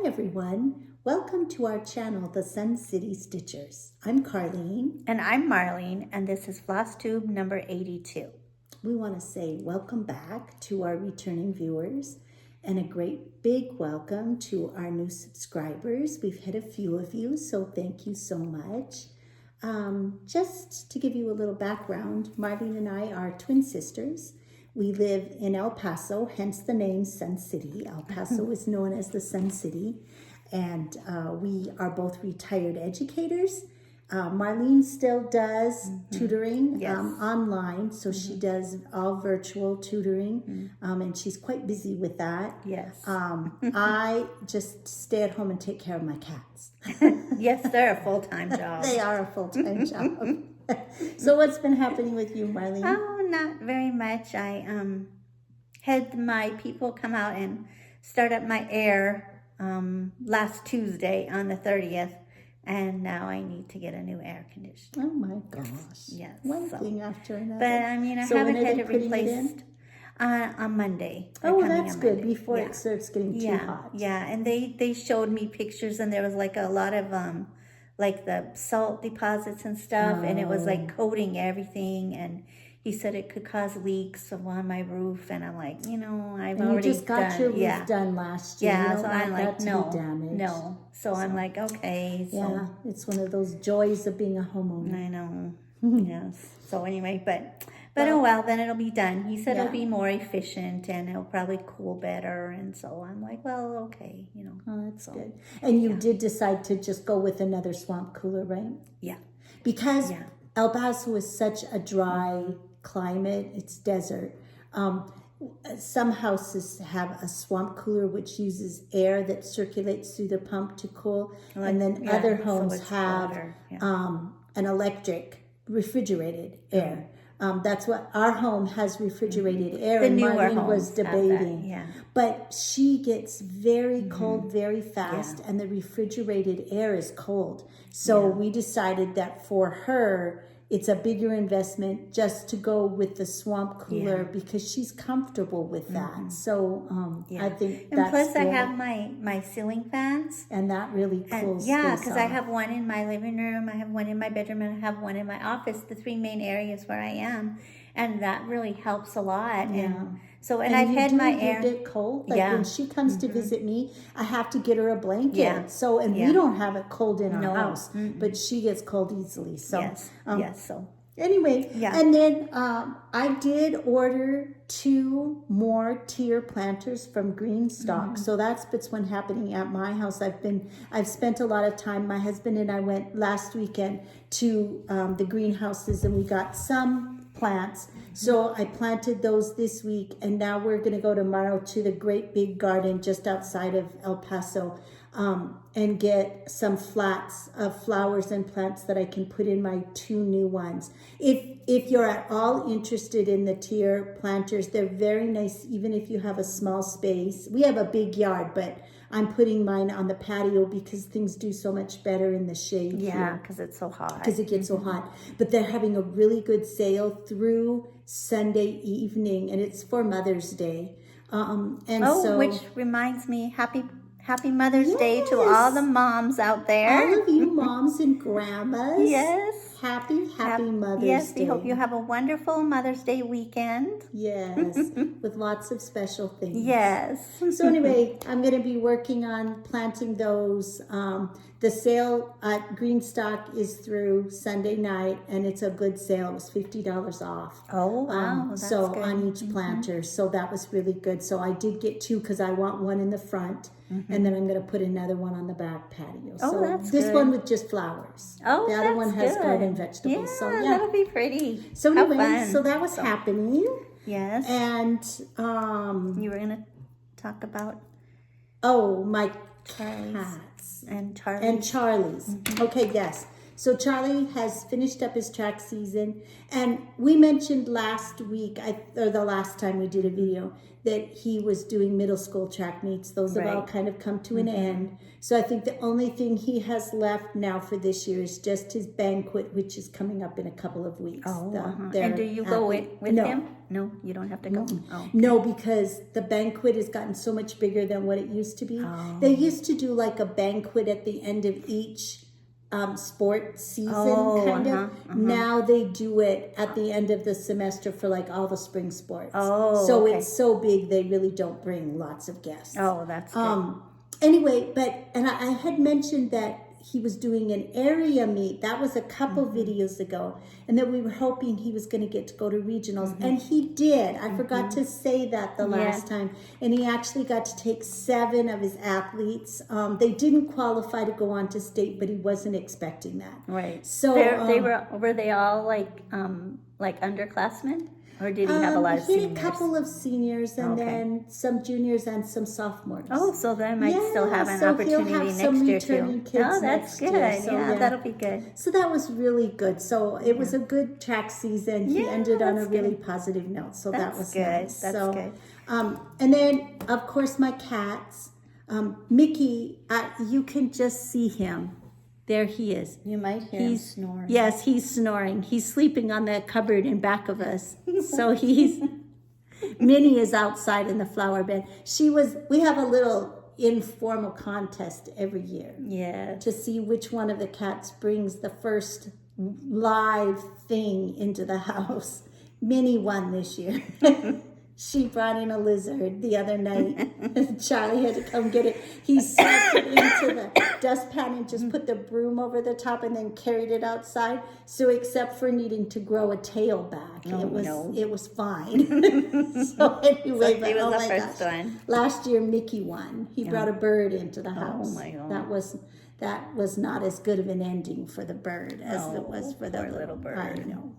everyone. Welcome to our channel, the Sun City Stitchers. I'm Carlene. And I'm Marlene, and this is Flosstube number 82. We want to say welcome back to our returning viewers and a great big welcome to our new subscribers. We've had a few of you, so thank you so much. Just to give you a little background, Marlene and I are twin sisters. We live in El Paso, hence the name Sun City. El Paso is known as the Sun City, and we are both retired educators. Marlene still does tutoring online, so she does all virtual tutoring, and she's quite busy with that. Yes. I just stay at home and take care of my cats. Yes, they're a full-time job. They are a full-time job. So what's been happening with you, Marlene? Oh, not very much. I had my people come out and start up my air last Tuesday on the 30th. And now I need to get a new air conditioner. Oh my gosh. Yes. One thing after another. But I mean, I haven't had it replaced on Monday. Oh, that's good. Before it starts getting too hot. Yeah, and they showed me pictures, and there was like a lot of like the salt deposits and stuff, and it was like coating everything, and he said it could cause leaks on my roof, and I'm like, I've already you just got your roof done last year. Yeah, so I'm like, no. So I'm like, okay. So. Yeah, it's one of those joys of being a homeowner. I know. Yes. So anyway, but oh well, then it'll be done. He said it'll be more efficient and it'll probably cool better, and so I'm like, well, okay, Oh, that's good. And you did decide to just go with another swamp cooler, right? Yeah. Because El Paso is such a dry climate, it's desert. Some houses have a swamp cooler which uses air that circulates through the pump to cool, and then other homes have an electric refrigerated air. That's what our home has, refrigerated air. The and newer Marlene was homes debating. have that, But she gets very cold very fast, and the refrigerated air is cold. So we decided that for her, it's a bigger investment just to go with the swamp cooler because she's comfortable with that. So I think that's plus good. I have my ceiling fans. And that really cools because I have one in my living room, I have one in my bedroom, and I have one in my office, the three main areas where I am. And that really helps a lot. And so, and I've had my air. You get cold. Like when she comes to visit me, I have to get her a blanket. Yeah. So, and we don't have it cold in our house, but she gets cold easily. So, so. Anyway, and then I did order 2 more tier planters from Green Stock. So that's what's been happening at my house. I've spent a lot of time. My husband and I went last weekend to the greenhouses, and we got some plants. So I planted those this week, and now we're going to go tomorrow to the great big garden just outside of El Paso and get some flats of flowers and plants that I can put in my 2 new ones. If you're at all interested in the tier planters, they're very nice, even if you have a small space. We have a big yard, but I'm putting mine on the patio because things do so much better in the shade. Yeah, because it's so hot. Because it gets so hot. But they're having a really good sale through Sunday evening, and it's for Mother's Day. Which reminds me, Happy Mother's Day to all the moms out there. All of you moms and grandmas. Yes. Happy Mother's Day. Yes, we hope you have a wonderful Mother's Day weekend. Yes, with lots of special things. Yes. So anyway, I'm going to be working on planting those. The sale at Green Stock is through Sunday night, and it's a good sale. It was $50 off. Oh, wow. That's good. On each planter. So that was really good. So I did get 2 because I want one in the front. And then I'm going to put another one on the back patio. Oh, so that's this good. one with just flowers. Oh, the other one has good. garden vegetables. Yeah, so that'll be pretty. So anyway, so that was happening. Yes. And you were going to talk about my Charlie's cats and Charlie's. Okay, yes. So Charlie has finished up his track season, and we mentioned last week, or the last time we did a video, that he was doing middle school track meets. Those have all kind of come to an end. So I think the only thing he has left now for this year is just his banquet, which is coming up in a couple of weeks. And do you go with him? No, you don't have to go. Oh. No, because the banquet has gotten so much bigger than what it used to be. They used to do like a banquet at the end of each sport season, kind of. Now they do it at the end of the semester for like all the spring sports. So it's so big they really don't bring lots of guests. Oh, that's good. Anyway, and I had mentioned that he was doing an area meet. That was a couple videos ago, and that we were hoping he was going to get to go to regionals, and he did. I forgot to say that the last time, and he actually got to take 7 of his athletes. They didn't qualify to go on to state, but he wasn't expecting that. Right. So were they all like underclassmen? Or did he have a lot of seniors? He had a couple of seniors, and then some juniors and some sophomores. Oh, so they might still have an opportunity next year too. Oh, that's good. That'll be good. So that was really good. So it was a good track season. He ended on a really positive note. So that was good. Nice. That's good. And then, of course, my cats. Mickey, you can just see him. There he is. You might hear him snoring. Yes, he's snoring. He's sleeping on the cupboard in back of us. So Minnie is outside in the flower bed. We have a little informal contest every year. Yeah. To see which one of the cats brings the first live thing into the house. Minnie won this year. She brought in a lizard the other night. Charlie had to come get it. He swept it into the dustpan and just put the broom over the top and then carried it outside. So except for needing to grow a tail back, it was fine. So anyway, he was the first one. Last year Mickey won. He brought a bird into the house. Oh my God. That was not as good of an ending for the bird as it was for the little bird. I know.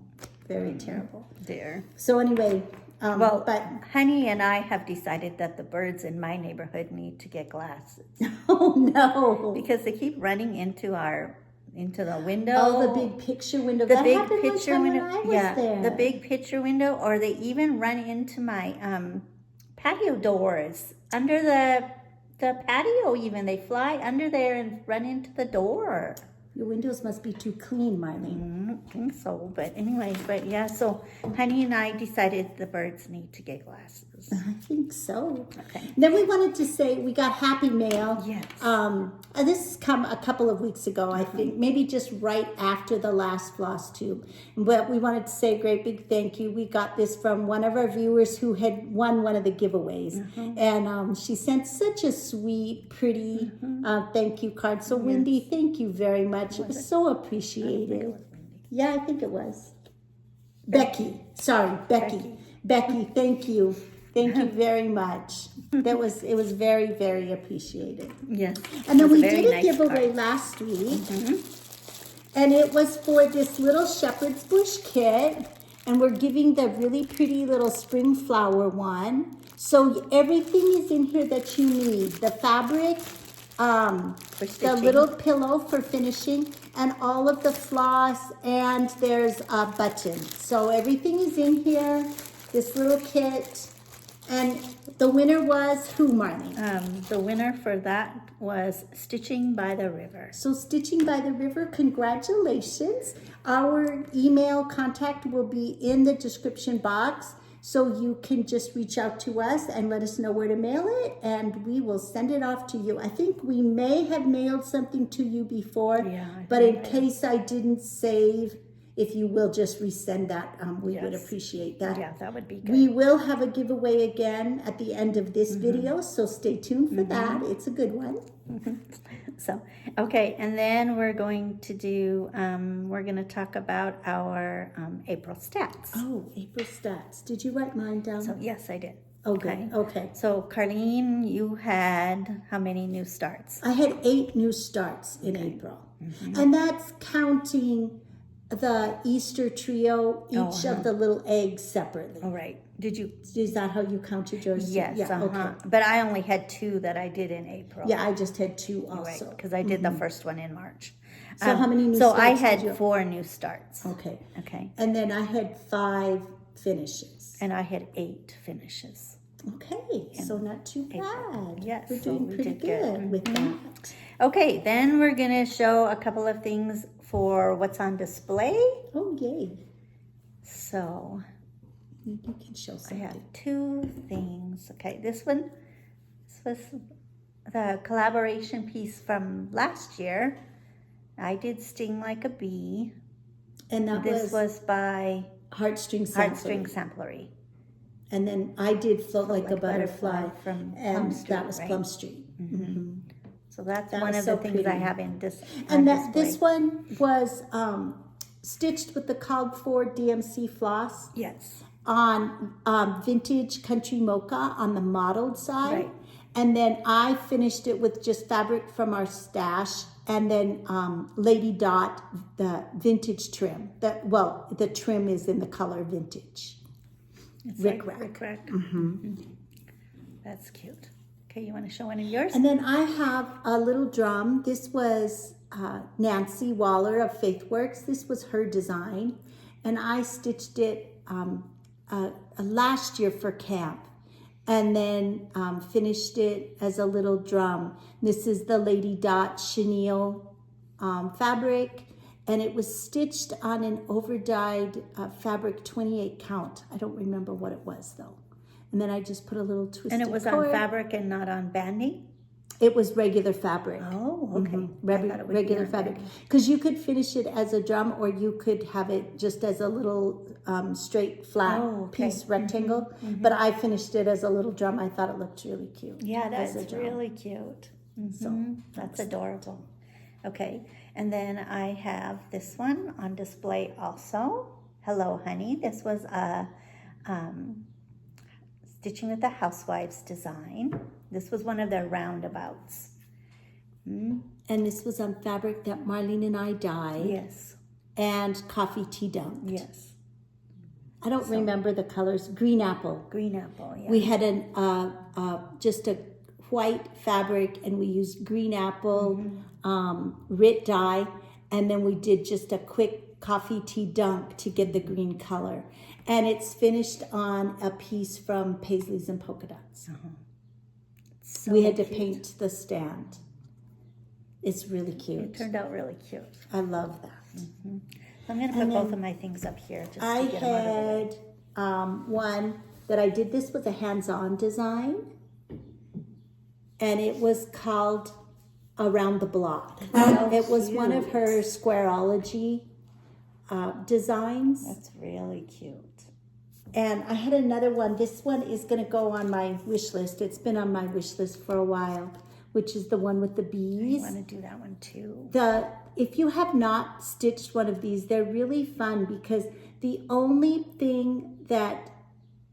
Very terrible. Dear. So anyway, but Honey and I have decided that the birds in my neighborhood need to get glasses. Oh no! Because they keep running into the window. Oh, the big picture window. The that big happened picture one window. time when I was there. The big picture window, or they even run into my patio doors under the patio. Even they fly under there and run into the door. Your windows must be too clean, Marlene. I don't think so, but anyway, so Honey and I decided the birds need to get glasses. I think so. Okay. Then we wanted to say we got happy mail. Yes. This has come a couple of weeks ago, I think, maybe just right after the last Flosstube. But we wanted to say a great big thank you. We got this from one of our viewers who had won one of the giveaways. And she sent such a sweet, pretty thank you card. So Wendy, thank you very much. It was so appreciated. Yeah, I think it was. Becky. Sorry, Becky. Becky, thank you. Thank you very much. It was very, very appreciated. Yes. And then we did a giveaway last week. And it was for this little shepherd's bush kit. And we're giving the really pretty little spring flower one. So everything is in here that you need. The fabric, the little pillow for finishing, and all of the floss, and there's a button. So everything is in here, this little kit. And the winner was who, Marlene? The winner for that was Stitching by the River. So Stitching by the River, congratulations. Our email contact will be in the description box. So you can just reach out to us and let us know where to mail it, and we will send it off to you. I think we may have mailed something to you before, but in case I didn't save, if you will just resend that, we would appreciate that. Yeah, that would be good. We will have a giveaway again at the end of this video, so stay tuned for that. It's a good one. So, okay, and then we're going to do, we're going to talk about our April stats. Oh, April stats. Did you write mine down? So, yes, I did. Okay. Okay. So, Carlene, you had how many new starts? I had 8 new starts in April. And that's counting the Easter trio, each of the little eggs separately. All right. Did you? Is that how you counted yours? Yes. Yeah, okay. But I only had 2 that I did in April. Yeah, I just had 2 also. Right, because I did the first one in March. So how many new So starts I did had you? 4 new starts. Okay. Okay. And then I had 5 finishes. And I had 8 finishes. Okay, so not too bad. Yes, We're so doing we pretty did good. good with that. Okay, then we're going to show a couple of things for what's on display. Oh, yay. So You can show I something. have 2 things. Okay, this one, this was the collaboration piece from last year. I did Sting Like a Bee. And that This was by Heartstring Sampler. Heartstring Samplery. And then I did Float Like a Butterfly from and Plum Street, that was right? Plum Street. So that's That one was of so the things I pretty. have in this And on that display. this one was stitched with the called for DMC floss Yes. on vintage country mocha on the mottled side. Right. And then I finished it with just fabric from our stash and then Lady Dot, the vintage trim. The trim is in the color vintage. It's Rick like Rack. Rick Rack. That's cute. Okay, you want to show one of yours? And then I have a little drum. This was Nancy Waller of Faithworks. This was her design. And I stitched it last year for camp. And then finished it as a little drum. This is the Lady Dot chenille fabric. And it was stitched on an over-dyed fabric 28 count. I don't remember what it was though. And then I just put a little twisted And it was cord. on fabric and not on banding? It was regular fabric. Oh, okay. I thought it would be Regular on fabric. banding. Because you could finish it as a drum or you could have it just as a little straight, flat Oh, okay. piece, rectangle. But I finished it as a little drum. I thought it looked really cute. Yeah, as a that's drum. really cute. So That's adorable. Okay, and then I have this one on display also. Hello, honey. This was a Stitching with the Housewives design. This was one of their roundabouts. And this was on fabric that Marlene and I dyed. Yes, And coffee tea dunked. yes. I don't remember the colors. Green apple. Green apple, yeah. We had just a white fabric and we used green apple, Rit dye, and then we did just a quick coffee tea dunk to get the green color. And it's finished on a piece from Paisleys and Polka Dots. So We had to cute. paint the stand. It's really It cute. turned out really cute. I love that. I'm going to put both of my things up here just I to get them out of the way. had one that I did. This was a hands-on design. And it was called Around the Block. It was one of her Squareology designs. That's really cute. And I had another one. This one is going to go on my wish list. It's been on my wish list for a while, which is the one with the I bees. want to do that one too. If you have not stitched one of these, they're really fun because the only thing that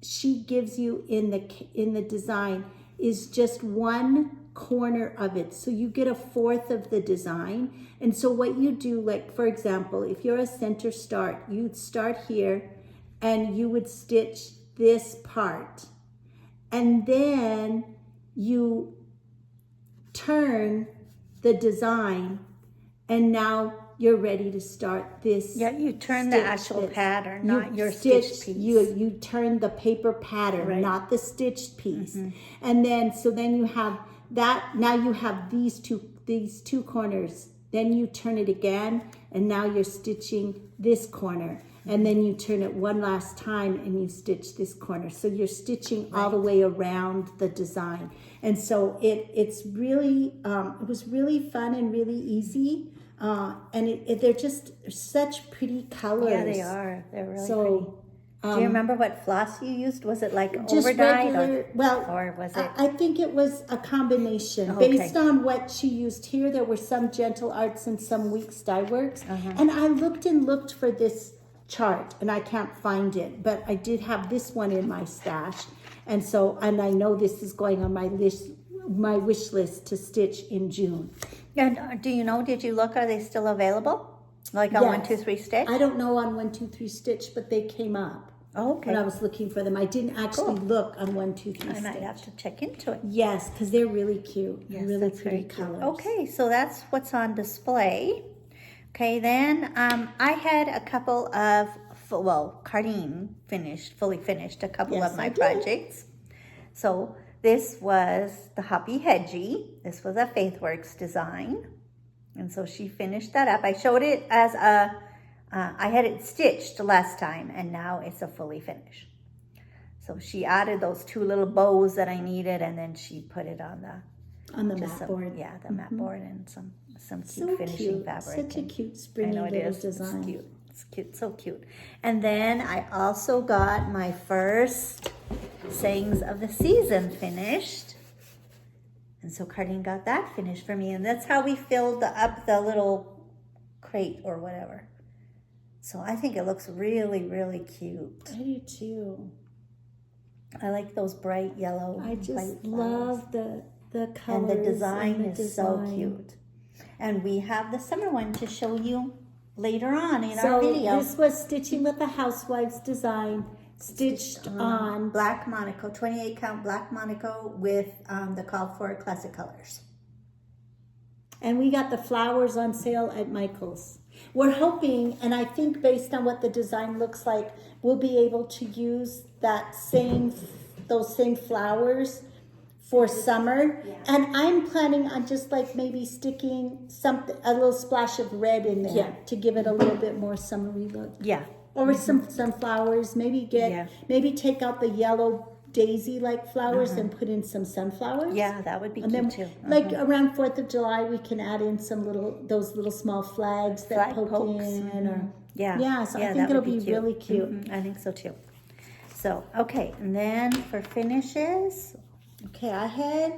she gives you in the design is just one corner of it. So you get a fourth of the design. And so what you do, like for example, if you're a center start, you'd start here and you would stitch this part. And then you turn the design and now you're ready to start this. Yeah, you turn the stitch actual this. pattern, You not your stitch- stitch piece. You turn the paper pattern, Right. not the stitched piece. And then you have that. Now you have these two corners. Then you turn it again, and now you're stitching this corner. And then you turn it one last time, and you stitch this corner. So you're stitching all the way around the design. And so it's really it was really fun and really easy. And they're just such pretty colors. Yeah, they are. They're really So, pretty. Do you remember what floss you used? Was it like just overdyed regular, or was it? I think it was a combination. Okay. Based on what she used here, there were some Gentle Arts and some Weeks Dye Works. Uh-huh. And I looked for this chart and I can't find it, but I did have this one in my stash. And I know this is going on my wish list to stitch in June. And do you know, did you look, are they still available? Like on Yes. 1, 2, 3 stitch? I don't know on 1, 2, 3 stitch, but they came up Oh, okay. when I was looking for them. I didn't actually Cool. look on 1, 2, 3 I might stitch. have to check into it. Yes, because they're really cute. Yes, really that's pretty very cute. colors. Okay, so that's what's on display. Okay, then I had a couple of, Cardine fully finished a couple Yes, of my I did. projects. So this was the Hoppy Hedgie. This was a Faithworks design. And so she finished that up. I showed it as I had it stitched last time, and now it's a fully finished. So she added those two little bows that I needed, and then she put it on the mat board. Yeah, the mat board, and some cute So finishing cute. fabric. Such a cute springy little design. It's cute. It's cute, so cute. And then I also got my first sayings of the season finished. And so Cardine got that finished for me, and that's how we filled up the little crate or whatever. So I think it looks really, really cute. I do too. I like those bright yellow. I just love the colors. And the design is so design. cute. And we have the summer one to show you later on in our So video. this was Stitching with the Housewives design, stitched on Black Monaco, 28 count Black Monaco with the called for classic colors. and we got the flowers on sale at Michael's. We're hoping, and I think based on what the design looks like, we'll be able to use those same flowers for summer. Yeah. And I'm planning on just like maybe sticking a little splash of red in there Yeah. to give it a little bit more summery look. Yeah. Or some sunflowers, maybe take out the yellow daisy-like flowers and put in some sunflowers. Yeah, that would be And cute then, too. like around 4th of July, we can add in those little small flags that Flag poke pokes. in. Or, Yeah. so I that think it'll would be cute. really cute. Mhm, I think so too. So, okay, and then for finishes, Okay, I had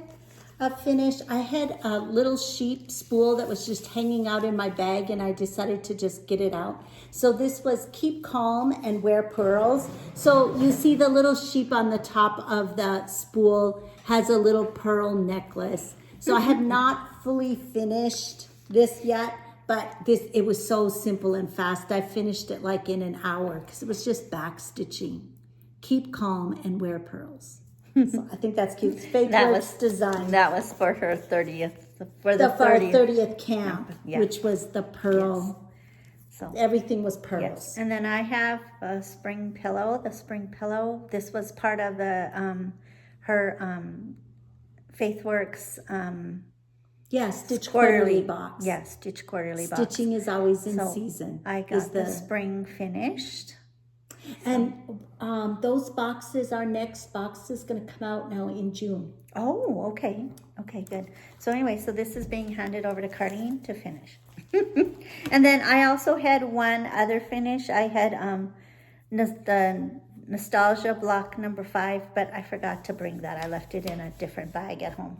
a little sheep spool that was just hanging out in my bag, and I decided to just get it out. So this was Keep Calm and Wear Pearls. So you see the little sheep on the top of the spool has a little pearl necklace. So I have not fully finished this yet, but it was so simple and fast. I finished it like in an hour because it was just back stitching. Keep calm and wear pearls. So I think that's cute. Faithworks design. that was for her 30th, for The the for our 30th. 30th camp, Yeah. which was the pearl. So, Everything was pearls. yes. And then I have a spring pillow. The spring pillow, this was part of the her Faithworks Yeah, Stitch Quarterly box. Yeah, Stitch Quarterly box. Stitching is always in So season. I is got the spring finished. And those boxes, our next box is going to come out now in June. Oh, okay. Okay, good. So anyway, so this is being handed over to Cardine to finish. And then I also had one other finish. I had the Nostalgia block number 5, but I forgot to bring that. I left it in a different bag at home.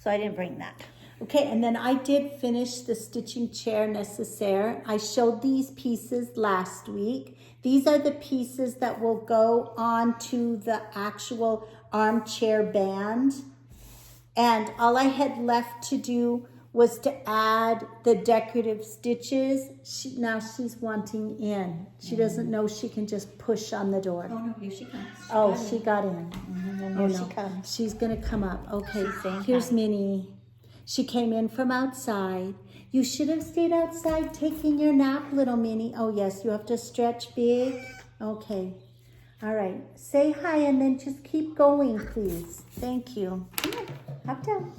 So I didn't bring that. Okay, and then I did finish the stitching chair necessaire. I showed these pieces last week. These are the pieces that will go onto the actual armchair band. And all I had left to do was to add the decorative stitches. Now she's wanting in. She doesn't know she can just push on the door. Oh, no, here she comes. Oh, she got in. And Oh, here no. she comes. She's going to come up. Okay, She's saying here's hi. Minnie. She came in from outside. You should have stayed outside taking your nap, little Minnie. Oh, yes, you have to stretch big. Okay. All right. Say hi and then just keep going, please. Thank you. Come on, hop down.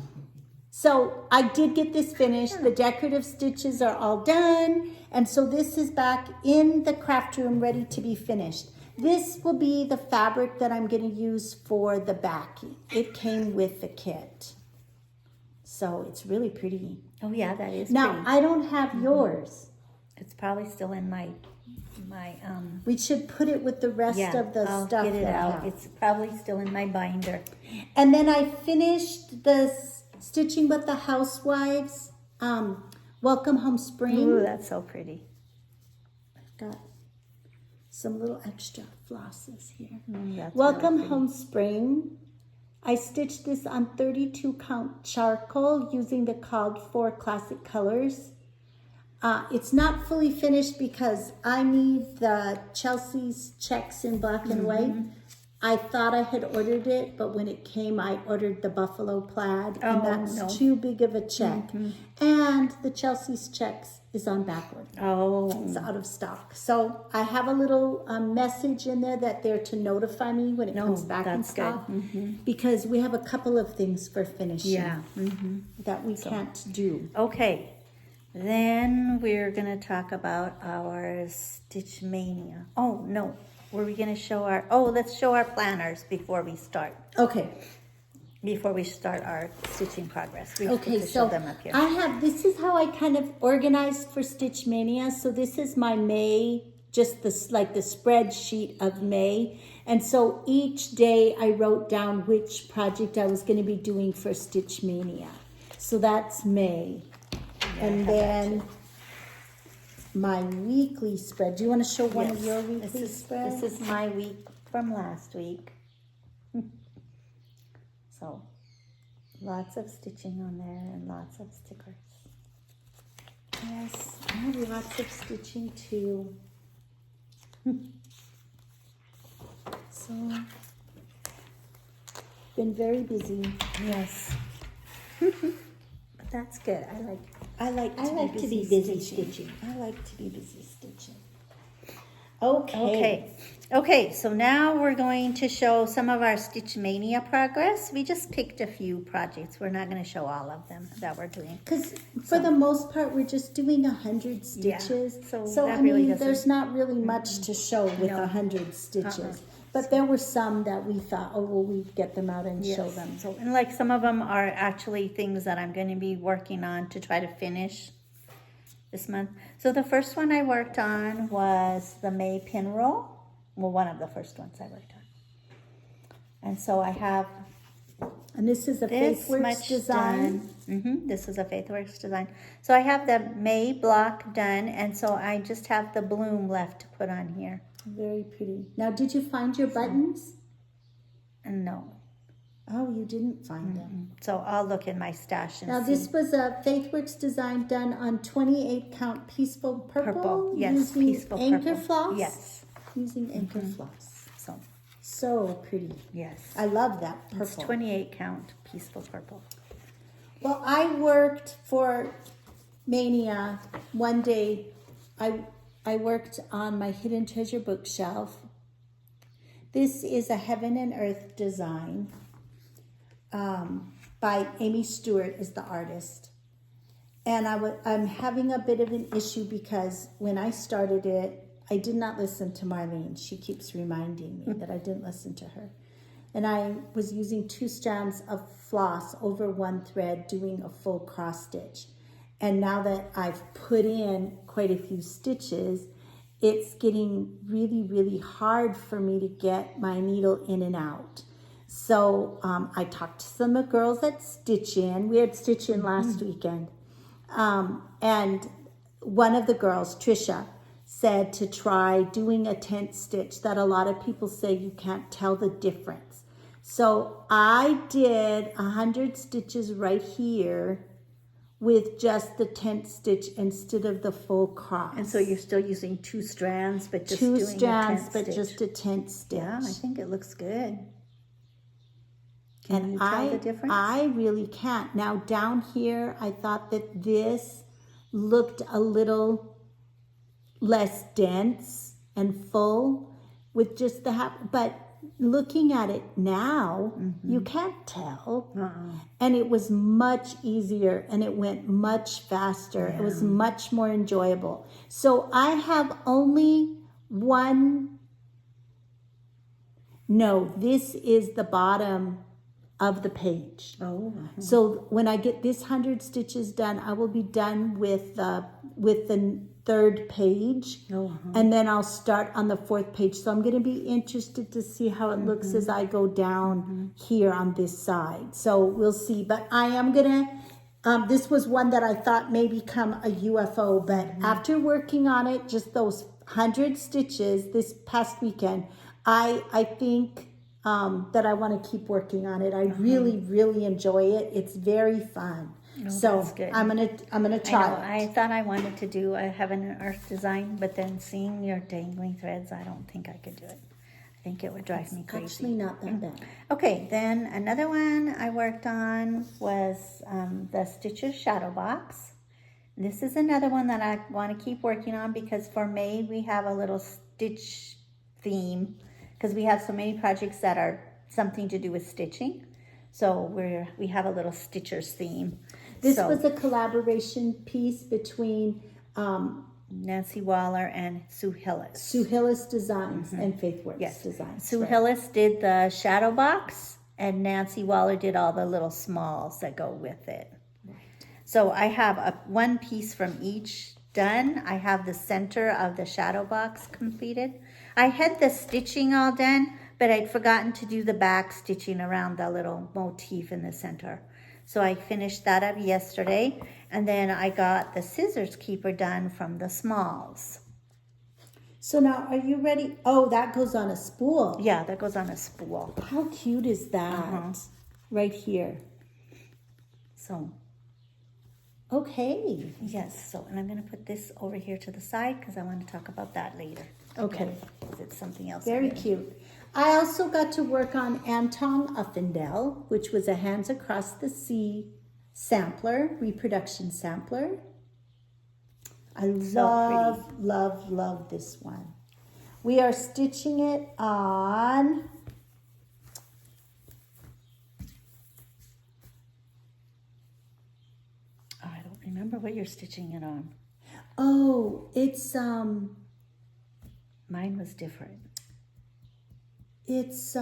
So I did get this finished. The decorative stitches are all done. And so this is back in the craft room ready to be finished. This will be the fabric that I'm going to use for the backing. It came with the kit. So it's really pretty. Oh, yeah, that is Now, pretty. I don't have yours. It's probably still in my We should put it with the rest of the I'll stuff get it that I out. have. It's probably still in my binder. And then I finished the Stitching with the Housewives, Welcome Home Spring. Ooh, that's so pretty. I've got some little extra flosses here. That's Welcome really pretty. Home Spring. I stitched this on 32 count charcoal using the called for classic colors. It's not fully finished because I need the Chelsea's checks in black and white. I thought I had ordered it, but when it came, I ordered the buffalo plaid, Oh, and that's no. too big of a check. And the Chelsea's checks is on backward. Oh. It's out of stock. So I have a little message in there that they're to notify me when it comes back in that's good. stock, because we have a couple of things for finishing Yeah. that we can't do. Okay. Then we're going to talk about our Stitch Mania. Oh, no. Were we going to show our... Oh, let's show our planners before we start. Okay. Before we start our stitching progress. We Okay, have to so show them up here. this is how I kind of organized for Stitch Mania. So this is my May, just this like the spreadsheet of May. And so each day I wrote down which project I was going to be doing for Stitch Mania. So that's May. And then my weekly spread. Do you want to show one of your weekly spreads? This is my week from last week. So, lots of stitching on there and lots of stickers. Yes, I have lots of stitching too. So, been very busy. Yes. But that's good. I like to be busy stitching. I like to be busy stitching. Okay, so now we're going to show some of our Stitch Mania progress. We just picked a few projects. We're not going to show all of them that we're doing. Because for the most part, we're just doing 100 stitches. so So that I really mean, doesn't- there's not really much to show with No. 100 stitches. But there were some that we thought, oh, well, we'd get them out and show them. So, and like some of them are actually things that I'm going to be working on to try to finish this month. So the first one I worked on was the May pin roll. Well, one of the first ones I worked on. And so I have And this is a this Faithworks much design. done. This is a Faithworks design. So I have the May block done, and so I just have the bloom left to put on here. Very pretty. Now, did you find your buttons? And no. Oh, you didn't find them. So I'll look in my stash and Now, see. this was a Faithworks design done on 28 count Peaceful Purple. Yes, using Peaceful anchor Purple. floss. Yes. Using anchor floss. So, So pretty. yes. I love that It's purple. 28 count Peaceful Purple. Well, I worked for Mania one day. I worked on my hidden treasure bookshelf. This is a Heaven and Earth design by Amy Stewart is the artist. And I'm having a bit of an issue because when I started it, I did not listen to Marlene. She keeps reminding me that I didn't listen to her. And I was using 2 strands of floss over 1 thread doing a full cross stitch. And now that I've put in quite a few stitches, it's getting really, really hard for me to get my needle in and out. So I talked to some of the girls at Stitch In. We had Stitch In last weekend. And one of the girls, Trisha, said to try doing a tent stitch that a lot of people say you can't tell the difference. So I did 100 stitches right here with just the tent stitch instead of the full cross. And so you're still using 2 strands, but just 2 doing strands, a tent but stitch. just a tent stitch. Yeah, I think it looks good. Can And you tell the difference? I really can't. Now down here, I thought that this looked a little less dense and full with just the half, but looking at it now, you can't tell. And it was much easier and it went much faster. It was much more enjoyable. So I have only one. No, this is the bottom of the page. Oh. So when I get this 100 stitches done, I will be done with the 3rd page. And then I'll start on the 4th page. So I'm going to be interested to see how it looks as I go down here on this side. So we'll see. But I am going to, this was one that I thought may become a UFO. But after working on it, just those 100 stitches this past weekend, I think that I want to keep working on it. I really, really enjoy it. It's very fun. So that's good. I'm gonna try it. I thought I wanted to do a Heaven and Earth design, but then seeing your dangling threads, I don't think I could do it. I think it would drive me crazy. Actually, not that bad. Okay, then another one I worked on was the Stitcher Shadow Box. This is another one that I want to keep working on because for May we have a little stitch theme because we have so many projects that are something to do with stitching. So we have a little Stitchers theme. This was a collaboration piece between Nancy Waller and Sue Hillis. Sue Hillis Designs and Faithworks Designs. Sue Hillis did the shadow box and Nancy Waller did all the little smalls that go with it. Right. So I have one piece from each done. I have the center of the shadow box completed. I had the stitching all done, but I'd forgotten to do the back stitching around the little motif in the center. So I finished that up yesterday, and then I got the scissors keeper done from the smalls. So now, are you ready? Oh, that goes on a spool. Yeah, that goes on a spool. How cute is that? Right here. So, okay. Yes, so, and I'm going to put this over here to the side because I want to talk about that later. Okay. Because it's something else. Very cute. I also got to work on Anton Uffendell, which was a Hands Across the Sea sampler, reproduction sampler. I love this one. We are stitching it on I don't remember what you're stitching it on. Oh, it's mine was different. It's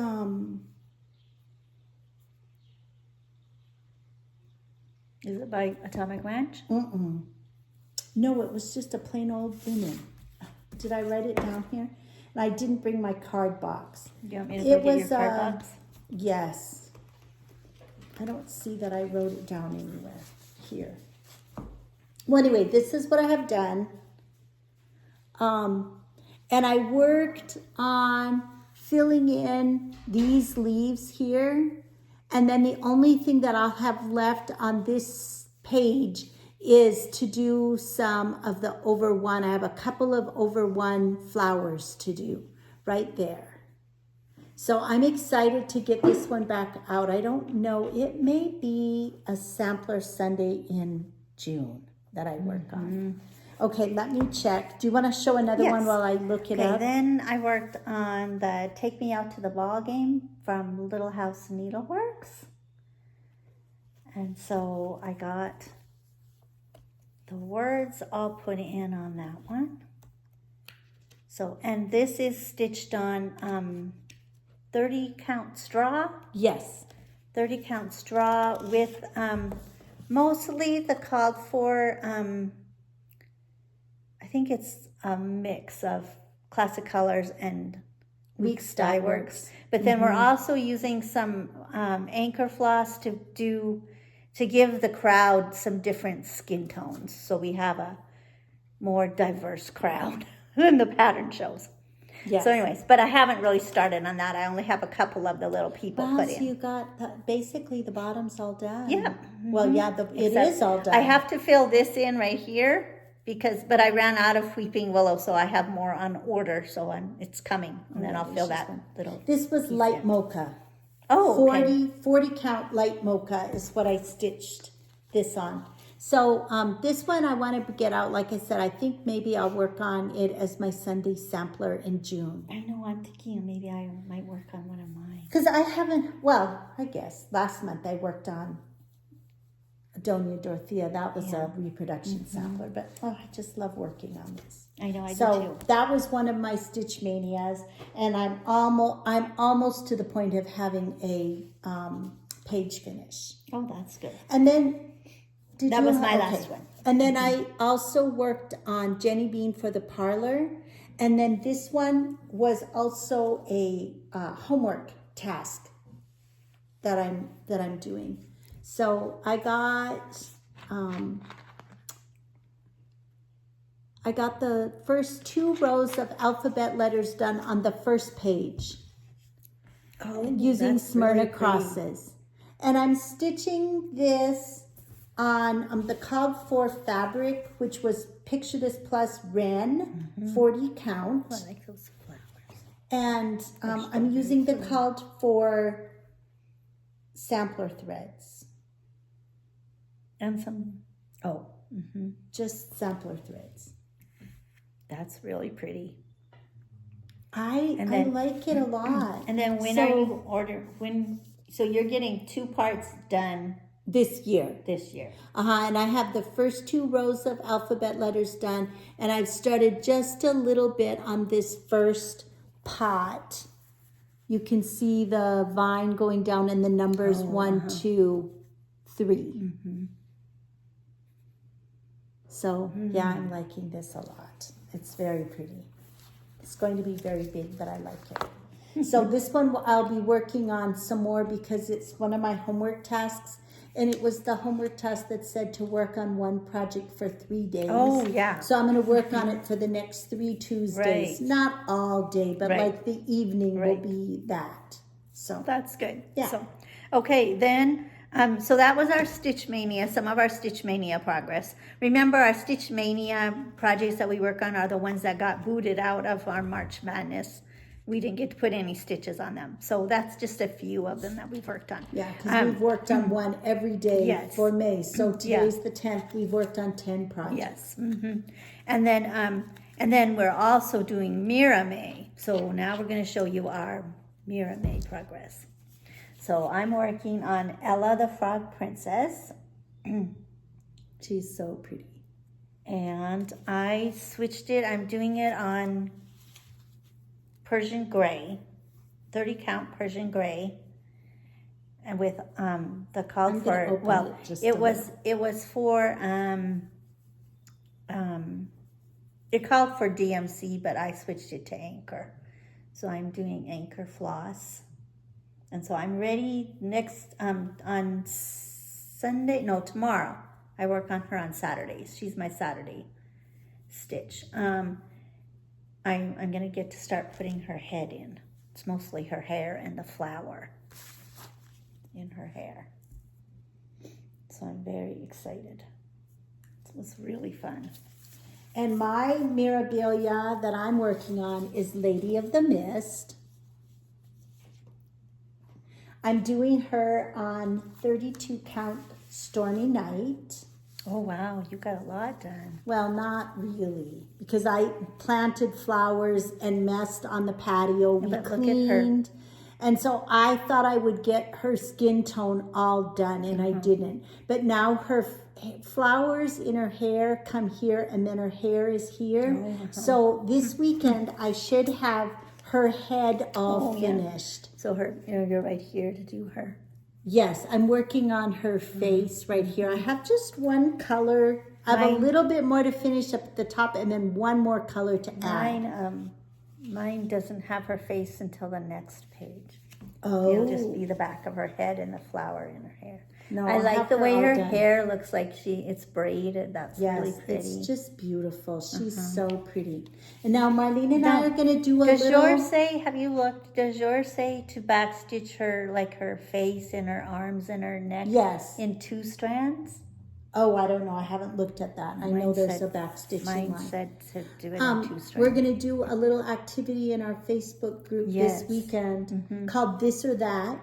Is it by Atomic Ranch? No, it was just a plain old linen. Did I write it down here? And I didn't bring my card box. Do you want me to go get your card box? Yes. I don't see that I wrote it down anywhere here. Well, anyway, this is what I have done. And I worked on filling in these leaves here. And then the only thing that I'll have left on this page is to do some of the over one. I have a couple of over one flowers to do right there. So I'm excited to get this one back out. I don't know, it may be a sampler Sunday in June that I work on. Okay, let me check. Do you want to show another one while I look it up? Then I worked on the Take Me Out to the Ball Game from Little House Needleworks. And so I got the words all put in on that one. So, and this is stitched on 30 count straw. Yes. 30 count straw with mostly the called for, I think it's a mix of Classic Colors and Weeks Dye Works. But then we're also using some anchor floss to give the crowd some different skin tones. So we have a more diverse crowd than the pattern shows. Yes. So anyways, but I haven't really started on that. I only have a couple of the little people put in. So you got basically the bottom's all done. Yeah. Well, yeah, it is all done. I have to fill this in right here but I ran out of weeping willow, so I have more on order. So it's coming, and then I'll fill that little. This was light mocha. Oh, okay. 40 count light mocha is what I stitched this on. So this one I want to get out. Like I said, I think maybe I'll work on it as my Sunday sampler in June. I know, I'm thinking maybe I might work on one of mine. Because I haven't, well, I guess last month I worked on Adonia Dorothea. That was a reproduction sampler. But I just love working on this. I know, I do too. So that was one of my stitch manias. And I'm almost to the point of having a page finish. Oh, that's good. And then that was my last one. And then I also worked on Jenny Bean for the parlor. And then this one was also a homework task that I'm doing. So I got the first 2 rows of alphabet letters done on the first page using Smyrna crosses. And I'm stitching this on the cog 4 fabric, which was Picture This Plus Ren, 40 count. I like those flowers. And I'm using the called for sampler threads. And some, Just sampler threads. that's really pretty. I like it a lot. And then so you're getting 2 parts done this year. And I have the first 2 rows of alphabet letters done, and I've started just a little bit on this first pot. You can see the vine going down and the numbers 1, 2, 3. So yeah, I'm liking this a lot. It's very pretty. It's going to be very big, but I like it. So this one I'll be working on some more because it's one of my homework tasks. And it was the homework task that said to work on one project for 3 days. Oh, yeah. So I'm going to work on it for the next 3 Tuesdays. Right. Not all day, but like the evening will be that. So that's good. Yeah. So, okay, then, so that was our Stitch Mania, some of our Stitch Mania progress. Remember, our Stitch Mania projects that we work on are the ones that got booted out of our March Madness. We didn't get to put any stitches on them. So that's just a few of them that we've worked on. yeah, because we've worked on one every day for May. So today's the 10th. We've worked on 10 projects. Yes. And then we're also doing Mirame. So now we're going to show you our Mirame progress. So I'm working on Ella the Frog Princess. She's so pretty. And I switched it. I'm doing it on Persian gray, 30 count Persian gray, and with the called for, well, it was for it called for DMC, but I switched it to Anchor, so I'm doing Anchor floss, and so I'm ready next on Sunday, no, tomorrow. I work on her on Saturdays. She's my Saturday stitch. I'm going to get to start putting her head in. It's mostly her hair and the flower in her hair. So I'm very excited. It was really fun. And my Mirabilia that I'm working on is Lady of the Mist. I'm doing her on 32 count Stormy Night. Oh, wow, you got a lot done. Well, not really, because I planted flowers and messed on the patio. We cleaned. And so I thought I would get her skin tone all done, and I didn't. But now her flowers in her hair come here, and then her hair is here. So this weekend, I should have her head all finished. So you're right here to do her. Yes, I'm working on her face right here. I have just one color. I have a little bit more to finish up at the top and then one more color to add. Mine doesn't have her face until the next page. Oh. It'll just be the back of her head and the flower in her hair. No, I like the way her hair looks like it's braided. That's really pretty. It's just beautiful. She's so pretty. And now Marlene and I are going to do Does yours say, have you looked, does yours say to backstitch her, like her face and her arms and her neck? Yes. In 2 strands? Oh, I don't know. I haven't looked at that. I know there's a backstitching line. Mine said to do it in 2 strands. We're going to do a little activity in our Facebook group this weekend called This or That.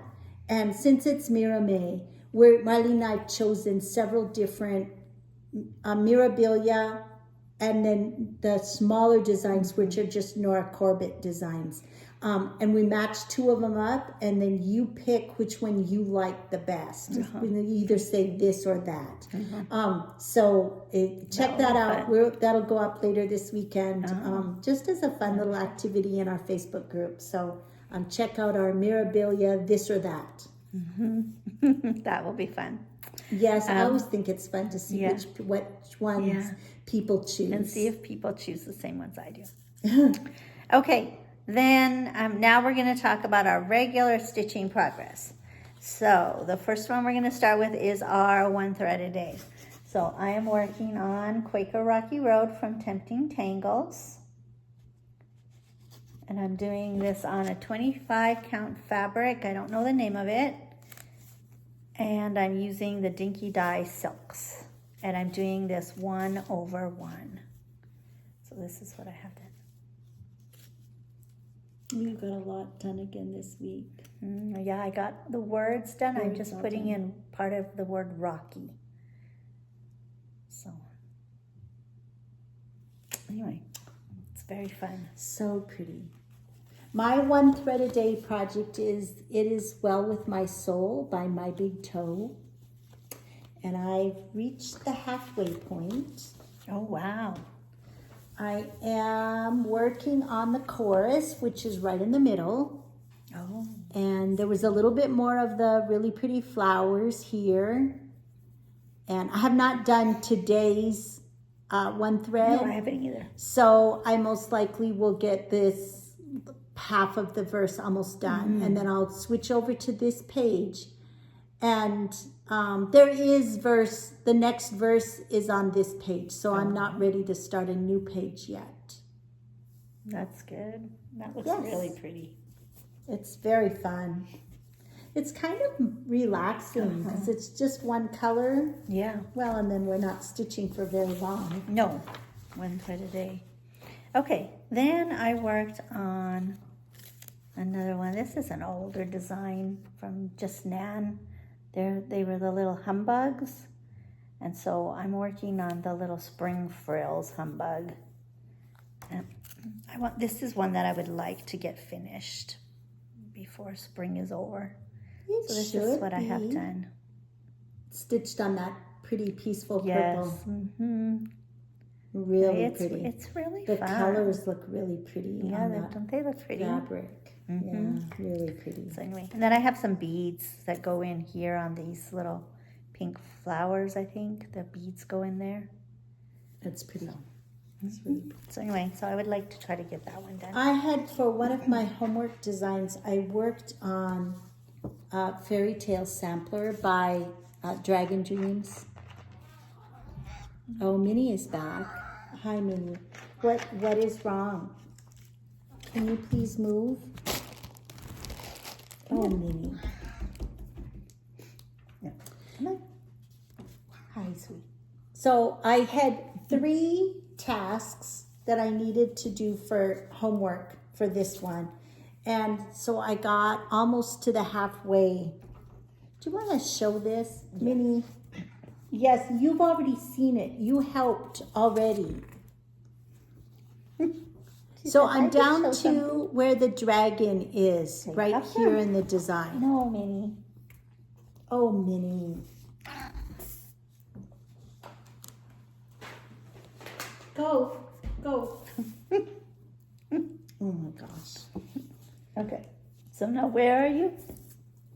And since it's Mirame, Marlene and I have chosen several different Mirabilia and then the smaller designs, which are just Nora Corbett designs. And we match 2 of them up, and then you pick which one you like the best. You either say this or that. So check that out. That'll go up later this weekend, just as a fun little activity in our Facebook group. So check out our Mirabilia This or That. That will be fun. Yes, I always think it's fun to see which ones people choose. And see if people choose the same ones I do. Okay, then now we're going to talk about our regular stitching progress. So the first one we're going to start with is our 1 thread a day. So I am working on Quaker Rocky Road from Tempting Tangles. And I'm doing this on a 25 count fabric. I don't know the name of it. And I'm using the Dinky Dye Silks. And I'm doing this 1/1. So this is what I have done. You got a lot done again this week. Yeah, I got the words done. I'm Words just all putting done. in part of the word Rocky. So, anyway, it's very fun. So pretty. My one thread a day project is It Is Well With My Soul by My Big Toe. And I've reached the halfway point. Oh, wow. I am working on the chorus, which is right in the middle. Oh. And there was a little bit more of the really pretty flowers here. And I have not done today's one thread. No, I haven't either. So I most likely will get this half of the verse almost done. And then I'll switch over to this page. And there is the next verse is on this page. So I'm not ready to start a new page yet. That's good. That looks Yes. really pretty. It's very fun. It's kind of relaxing because it's just one color. Yeah. Well, and then we're not stitching for very long. No, one thread a day. Okay, then I worked on another one. This is an older design from just Nan. They were the little humbugs. And so I'm working on the little spring frills humbug. And this is one that I would like to get finished before spring is over. So this is what I have done. Stitched on that pretty peaceful Yes. purple. Mm-hmm. Really pretty. It's really The fun. colors look really pretty Yeah, on that don't they look pretty? fabric. Mhm. Yeah, really pretty. So anyway, and then I have some beads that go in here on these little pink flowers, I think. The beads go in there. It's pretty. It's really pretty. So anyway, so I would like to try to get that one done. I had, for one of my homework designs, I worked on Fairy Tale Sampler by Dragon Dreams. Oh, Minnie is back. Hi, Minnie. What is wrong? Can you please move? Oh, Minnie. Yeah. Come on. Hi, sweet. So I had 3 tasks that I needed to do for homework for this one. And so I got almost to the halfway. Do you want to show this, Minnie? Yes, you've already seen it. You helped already. So I'm down to where the dragon is, right up here there. in the design. No, Minnie. Oh, Minnie. Go. Oh my gosh. Okay. So now where are you?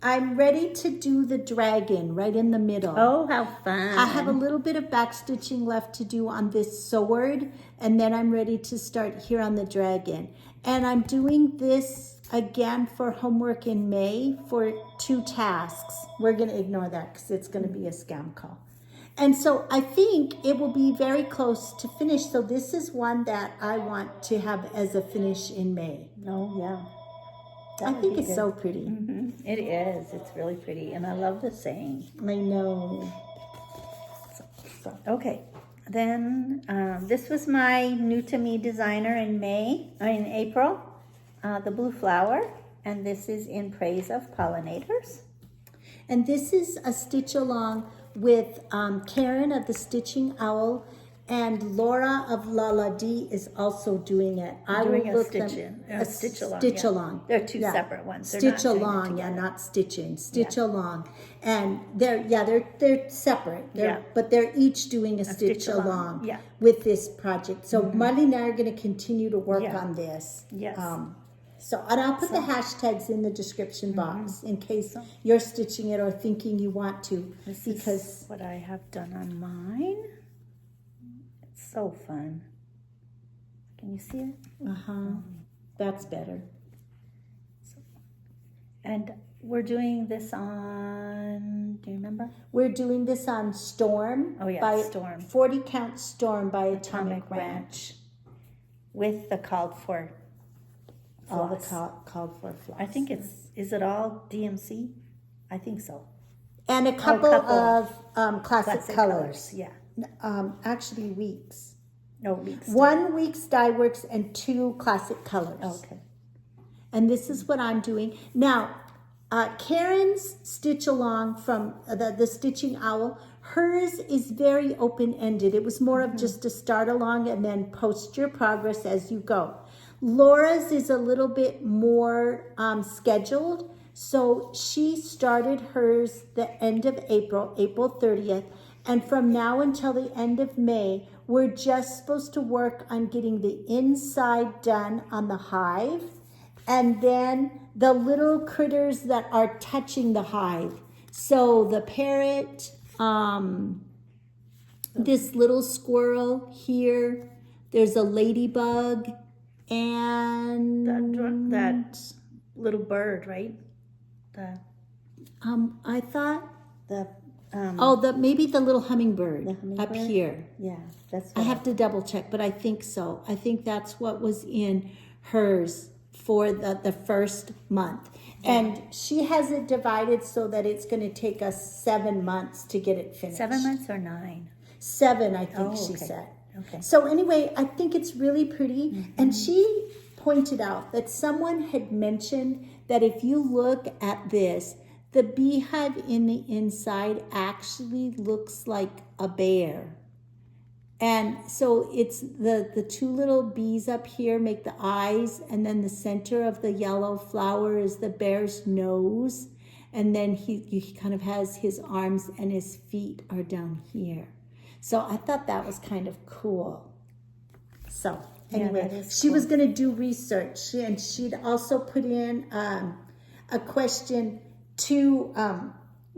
I'm ready to do the dragon right in the middle. Oh, how fun. I have a little bit of back stitching left to do on this sword, and then I'm ready to start here on the dragon. And I'm doing this again for homework in May for 2 tasks. We're going to ignore that because it's going to be a scam call. And so I think it will be very close to finish. So this is one that I want to have as a finish in May. Oh, yeah. I think it's so pretty. Mm-hmm. It is. It's really pretty. And I love the saying. I know. Okay. Then this was my new to me designer in April. The blue flower. And this is in praise of pollinators. And this is a stitch along with Karen of the Stitching Owl, and Laura of Lala D is also doing it. I will Doing a look stitch them, in, a stitch along. Stitch yeah. along. They're 2 Yeah. separate ones. They're Stitch not doing it along, together. not stitching. Stitch along, and they're separate. Yeah. But they're each doing a stitch along. Yeah. With this project. So Marley and I are going to continue to work Yeah. on this. Yes. And I'll put the hashtags in the description box in case you're stitching it or thinking you want to. This because is what I have done on mine. It's so fun. Can you see it? That's better. And we're doing this on, do you remember? We're doing this on Storm. Oh, yeah, by Storm. 40 Count Storm by Atomic Ranch. With the called for All the floss. called for floss. I think is it all DMC? I think so. And a couple of classic Classic colors. Yeah. Actually, weeks. No weeks. 1 week's dye works and 2 classic colors. Okay. And this is what I'm doing. Now, Karen's Stitch Along from the Stitching Owl, hers is very open-ended. It was more of just to start along and then post your progress as you go. Laura's is a little bit more scheduled. So she started hers the end of April, April 30th. And from now until the end of May, we're just supposed to work on getting the inside done on the hive. And then the little critters that are touching the hive. So the parrot, this little squirrel here, there's a ladybug, and that little bird, right? I thought the maybe the little hummingbird, hummingbird? Up here. Yeah, that's. I have to double check, but I think so. I think that's what was in hers for the first month. And she has it divided so that it's going to take us 7 months to get it finished. 7 months or 9? 7, I think she said. Okay. So anyway, I think it's really pretty. And she pointed out that someone had mentioned that if you look at this, the beehive in the inside actually looks like a bear. And so it's the 2 little bees up here make the eyes, and then the center of the yellow flower is the bear's nose. And then he kind of has his arms and his feet are down here. So I thought that was kind of cool. So anyway, she was going to do research, and she'd also put in a question to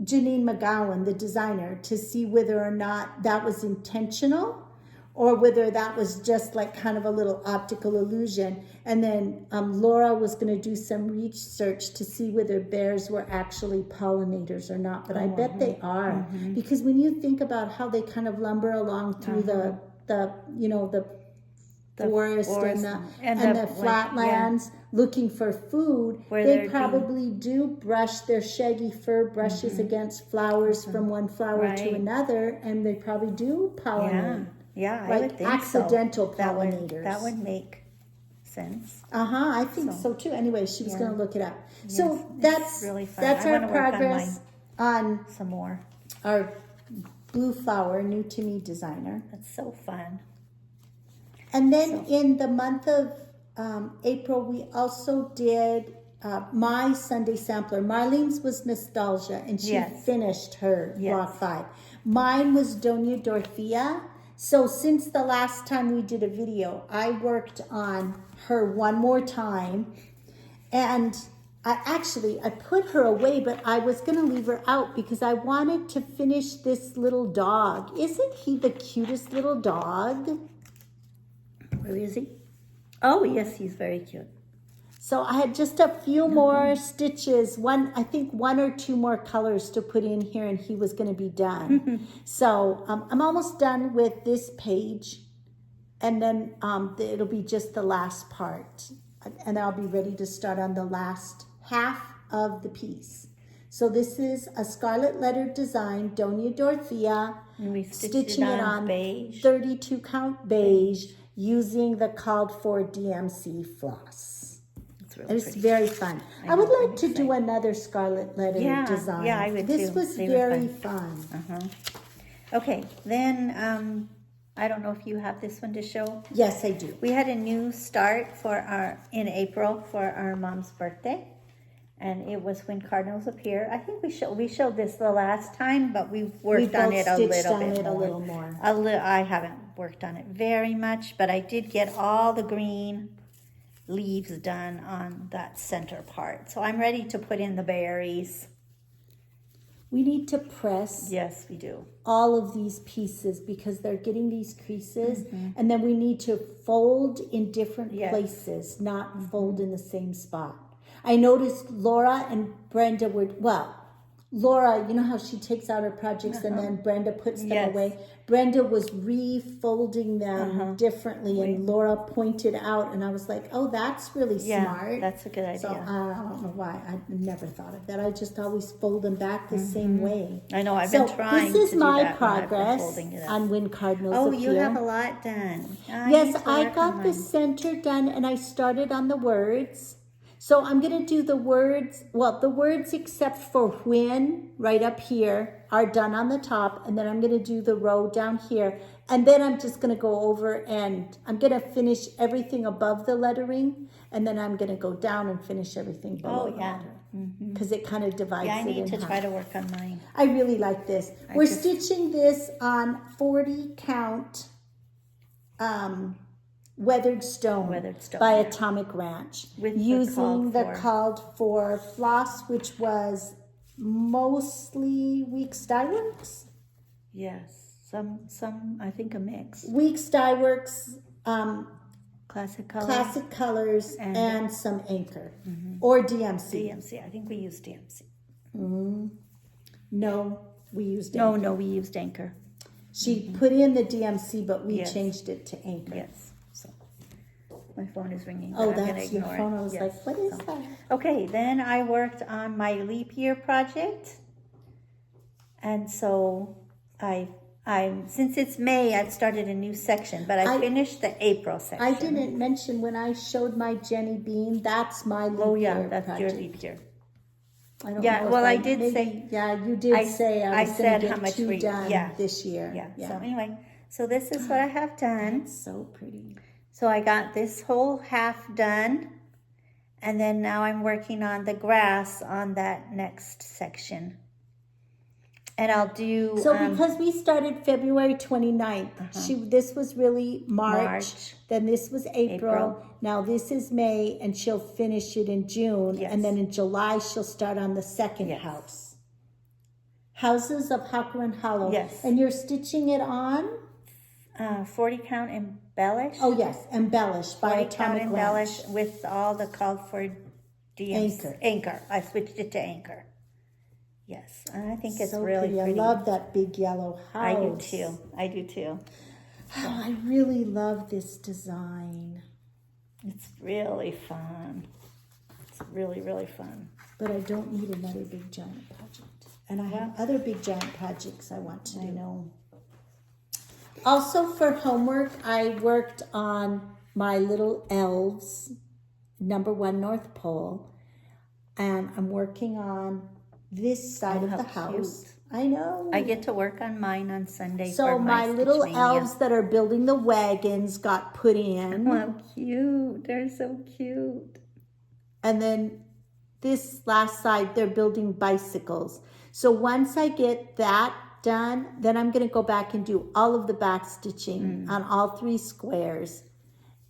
Janine McGowan, the designer, to see whether or not that was intentional or whether that was just like kind of a little optical illusion. And then Laura was going to do some research to see whether bears were actually pollinators or not. But I bet they are, because when you think about how they kind of lumber along through the forest and the flatlands looking for food, they probably do brush their shaggy fur brushes against flowers from one flower to another, and they probably do pollinate. Yeah, like I would think accidental so. pollinators. That would make sense. I think so too. Anyway, she was going to look it up. Yes, so that's really fun. That's our progress on some more. Our blue flower, new to me designer. That's so fun. And then in the month of April, we also did my Sunday sampler. Marlene's was Nostalgia, and she finished her block 5. Mine was Doña Dorothea. So since the last time we did a video, I worked on her one more time. And I put her away, but I was going to leave her out because I wanted to finish this little dog. Isn't he the cutest little dog? Where is he? Oh, yes, he's very cute. So I had just a few more stitches, I think 1 or 2 more colors to put in here, and he was going to be done. So I'm almost done with this page, and then it'll be just the last part, and I'll be ready to start on the last half of the piece. So this is a scarlet letter design, Doña Dorothea, and we stitching it on beige. 32 count beige using the called for DMC floss. It's very fun. I would like to do another scarlet letter design. Yeah, I would This too. was very fun. Okay, then I don't know if you have this one to show. Yes, I do. We had a new start in April for our mom's birthday, and it was when cardinals appear. I think we showed this the last time, but we worked on it a little more. I haven't worked on it very much, but I did get all the green leaves done on that center part. So I'm ready to put in the berries. We need to press. Yes, we do. All of these pieces because they're getting these creases, and then we need to fold in different places, not fold in the same spot. I noticed Laura and Brenda Laura, you know how she takes out her projects and then Brenda puts them away? Brenda was refolding them differently, and Laura pointed out, and I was like, oh, that's really smart. That's a good idea. So I don't know why. I never thought of that. I just always fold them back the same way. I know. I've been trying to do that. This is my progress on when cardinals appear. Oh, you have a lot done. Yes, I got the center done, and I started on the words. So I'm going to do the words, well, the words except for when, right up here, are done on the top. And then I'm going to do the row down here. And then I'm just going to go over and I'm going to finish everything above the lettering. And then I'm going to go down and finish everything below the lettering. Because it kind of divides Yeah, I it need in to half. try to work on mine. I really like this. We're stitching this on 40 count weathered stone, by Atomic Ranch, With using the called for floss, which was mostly Weeks Dye Works. Yes, some I think a mix. Weeks Dye Works, Classic colors. Classic Colors, and some Anchor or DMC. DMC. I think we used DMC. No, we used Anchor. No, we used Anchor. She put in the DMC, but we changed it to Anchor. Yes. So my phone is ringing. Oh, I'm gonna that's your ignore phone. it. I was like, what is that? Okay, then I worked on my leap year project. And so I since it's May, I've started a new section, but I finished the April section. I didn't mention when I showed my Jenny Bean, that's my leap year that's project. your leap year. I don't Yeah, know if well, I did say. Yeah, you did say I was going to how get much 2 done this year. Yeah. So anyway, so this is what I have done. It's so pretty. So I got this whole half done, and then now I'm working on the grass on that next section. And I'll do... So because we started February 29th, this was really March, then this was April, now this is May, and she'll finish it in June, and then in July she'll start on the second house. Houses of Hakuin Hollow. Yes. And you're stitching it on? 40 count embellish. Oh yes, Embellish by 40 Atomic count Ranch. embellish with all the called for DMs. Anchor. I switched it to Anchor. Yes, and I think it's so really pretty. I love that big yellow house. I do too. Oh, I really love this design. It's really fun. It's really, really fun. But I don't need another big giant project. And I have other big giant projects I want to do. I know. Also for homework, I worked on my little elves, #1 North Pole. And I'm working on this side of the house. Cute. I know. I get to work on mine on Sunday. So for my little elves that are building the wagons got put in. Oh, how cute. They're so cute. And then this last side, they're building bicycles. So once I get that done, then I'm going to go back and do all of the back stitching on all 3 squares.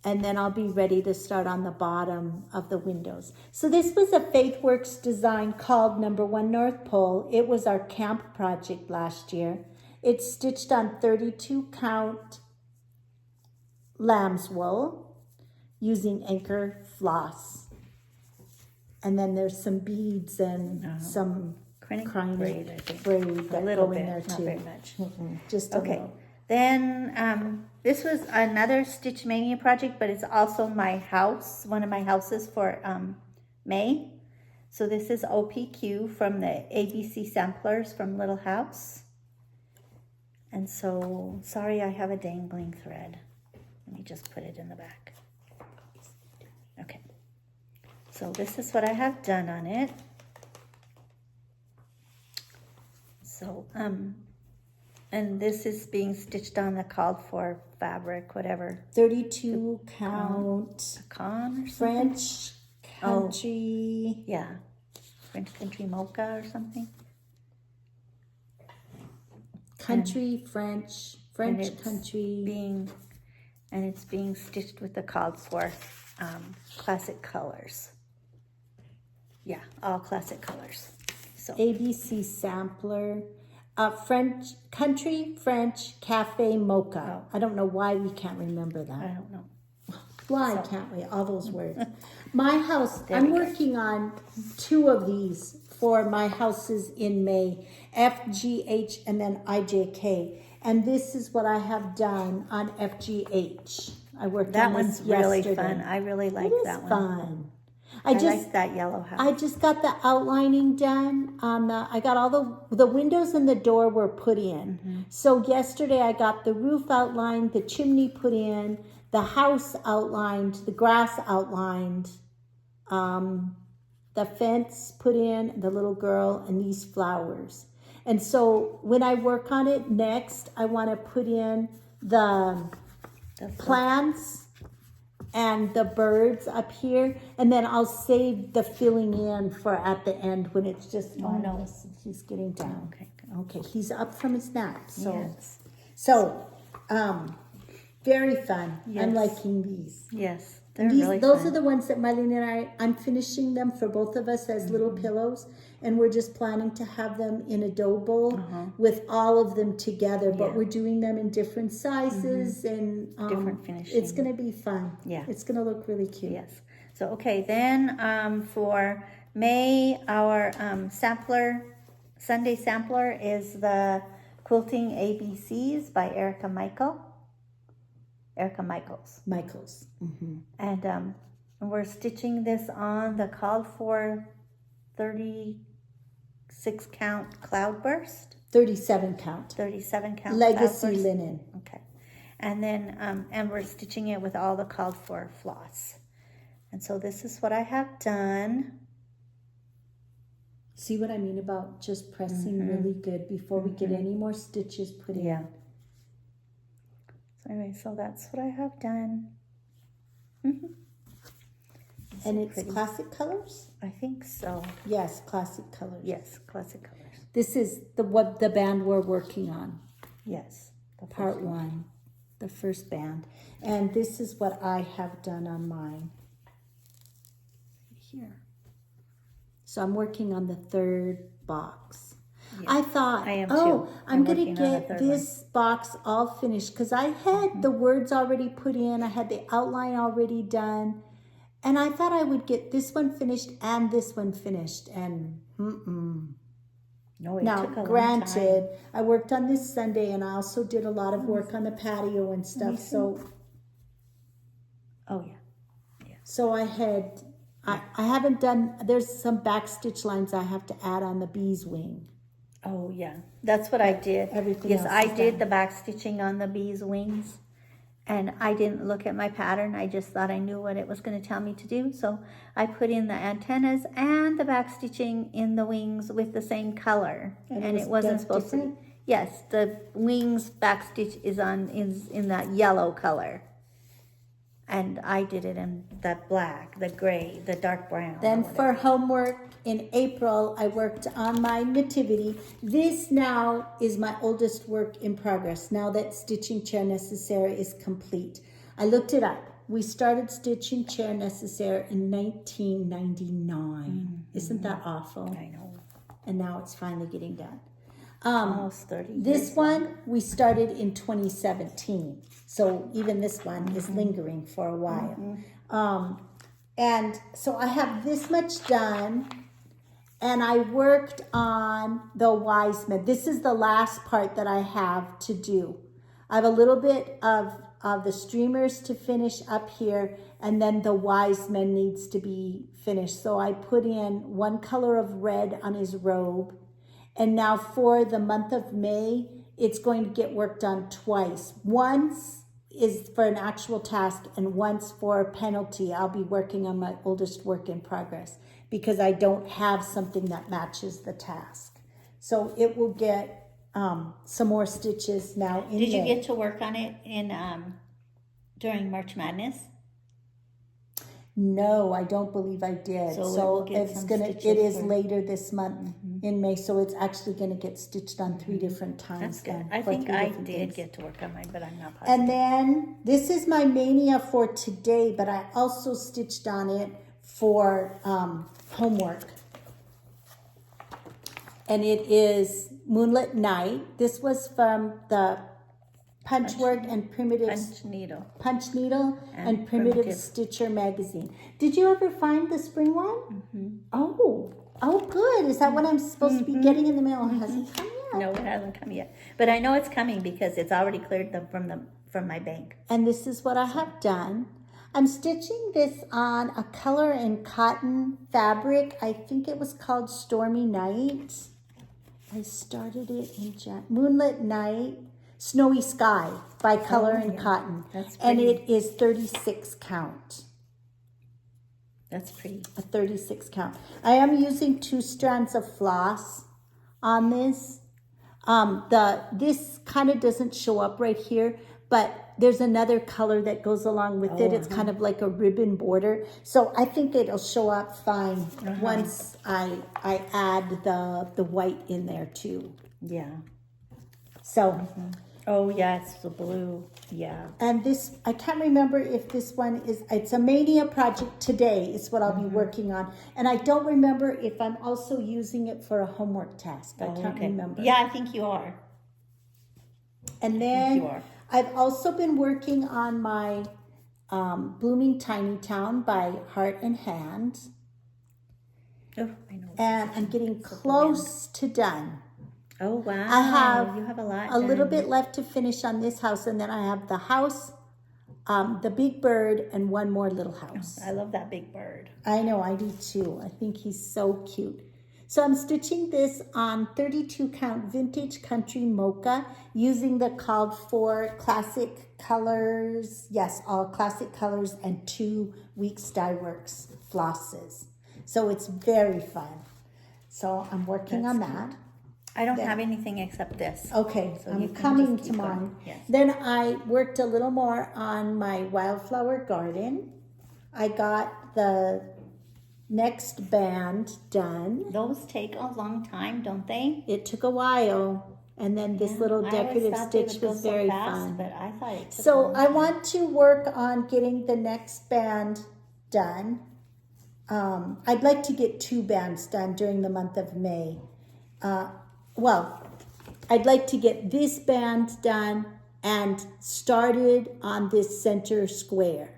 And then I'll be ready to start on the bottom of the windows. So this was a FaithWorks design called #1 North Pole. It was our camp project last year. It's stitched on 32 count lamb's wool using Anchor floss. And then there's some beads and some crying braid that go in there too. Not very much. Just a little. Then this was another Stitch Mania project, but it's also my house, one of my houses for May. So this is OPQ from the ABC Samplers from Little House. And so, sorry I have a dangling thread. Let me just put it in the back. Okay. So this is what I have done on it. So, and this is being stitched on the called for fabric, whatever. 32 count. Pecan or something? French country. Yeah. French country mocha or something. Country, French country. And it's being stitched with the called for classic colors. Yeah, all classic colors. So ABC sampler. Country, French, cafe, mocha. I don't know why we can't remember that. I don't know. Why can't we? All those words. My house, I'm working on 2 of these for my houses in May. FGH and then IJK. And this is what I have done on FGH. I worked that on this one's really yesterday. fun. I really like that one. Fun. I like that yellow house. I just got the outlining done on I got all the windows and the door were put in. So yesterday I got the roof outlined, the chimney put in, the house outlined, the grass outlined. the fence put in, the little girl, and these flowers. And so when I work on it next, I want to put in the plants and the birds up here, and then I'll save the filling in for at the end when it's just mindless. He's getting down. Okay, he's up from his nap. So, very fun. Yes. I'm liking these. Yes, they're really Those fun. are the ones that Marlene and I'm finishing them for both of us as little pillows, and we're just planning to have them in a dough bowl with all of them together, but we're doing them in different sizes and different finishing. It's going to be fun. Yeah. It's going to look really cute. Yes. So, okay, then for May, our Sunday sampler is the Quilting ABCs by Erica Michaels. Mm-hmm. And we're stitching this on the called for 36 count cloudburst. 37 count. 37 count Legacy cloudburst. linen. Okay. And then, and we're stitching it with all the called for floss. And so this is what I have done. See what I mean about just pressing really good before we get any more stitches put in. Yeah. So anyway, so that's what I have done. And it's classic colors? I think so. Yes, classic colors. Yes, classic colors. This is what the band we're working on. Yes. Part 1, the first band. And this is what I have done on mine. Here. So I'm working on the third box. Yeah. I thought, I am too. I'm going to get this box all finished because I had the words already put in. I had the outline already done. And I thought I would get this one finished and this one finished. And no, it now, took a granted, long time. I worked on this Sunday and I also did a lot of work on the patio and stuff. So, so I had, I haven't done, there's some back stitch lines I have to add on the bee's wing. Oh, yeah. That's what I did. Everything else I is did done. the back stitching on the bee's wings. And I didn't look at my pattern. I just thought I knew what it was going to tell me to do. So I put in the antennas and the back stitching in the wings with the same color. And it wasn't supposed to. Yes, the wings back stitch is in that yellow color. And I did it in that black, the gray, the dark brown. Then for homework in April, I worked on my nativity. This now is my oldest work in progress, now that Stitching Chair Necessaire is complete. I looked it up. We started Stitching Chair Necessaire in 1999. Isn't that awful? I know. And now it's finally getting done. Almost 30 years. This one we started in 2017. So even this one is lingering for a while. And so I have this much done. And I worked on the Wiseman. This is the last part that I have to do. I have a little bit of the streamers to finish up here, and then the Wiseman needs to be finished. So I put in one color of red on his robe. And now for the month of May, it's going to get worked on twice. Once is for an actual task, and once for a penalty. I'll be working on my oldest work in progress, because I don't have something that matches the task. So it will get some more stitches now in Did you May. get to work on it in during March Madness? No, I don't believe I did. So So we'll get it's some gonna. stitches It is for- later this month in May. So it's actually gonna get stitched on 3 different times. That's good. then I for think 3 I different did things. get to work on mine, but I'm not positive. And then this is my Mania for today, but I also stitched on it for homework. And it is Moonlit Night. This was from the Punchwork and Primitive Punch Needle needle. and Primitive Stitcher magazine. Did you ever find the spring one? Oh, good. Is that what I'm supposed to be getting in the mail? Has it come yet? No, it hasn't come yet, but I know it's coming because it's already cleared from my bank. And this is what I have done. I'm stitching this on a color and cotton fabric. I think it was called Stormy Night. I started it in Moonlit Night, Snowy Sky by Color and Cotton. That's and pretty. it is 36 count. That's pretty. a 36 count. I am using 2 strands of floss on this. This kind of doesn't show up right here, but there's another color that goes along with it. It's kind of like a ribbon border. So I think it'll show up fine once I add the white in there too. Yeah. So, Oh, yeah, it's the blue. Yeah. and this, I can't remember if this one is, it's a Mania project today is what I'll be working on. And I don't remember if I'm also using it for a homework task. I can't remember. Yeah, I think you are. And you then are. I've also been working on my Blooming Tiny Town by Heart and Hand. Oh, I know. And I'm getting close to done. Oh, wow. I have you have a lot a little done. bit left to finish on this house, and then I have the house, the big bird, and one more little house. I love that big bird. I know, I do too. I think he's so cute. So I'm stitching this on 32 count vintage country mocha using the called for classic colors. Yes, all classic colors and 2 Weeks Dye Works flosses. So it's very fun. So I'm working on that. I don't have anything except this. Okay, So you I'm can coming just to keep going. mine. Yes. Then I worked a little more on my wildflower garden. I got the next band done. Those take a long time, don't they? It took a while, and then this little I always decorative thought they stitch would go was so very fast, fun. But I thought it took a So long I time. want to work on getting the next band done. I'd like to get 2 bands done during the month of May. I'd like to get this band done and started on this center square,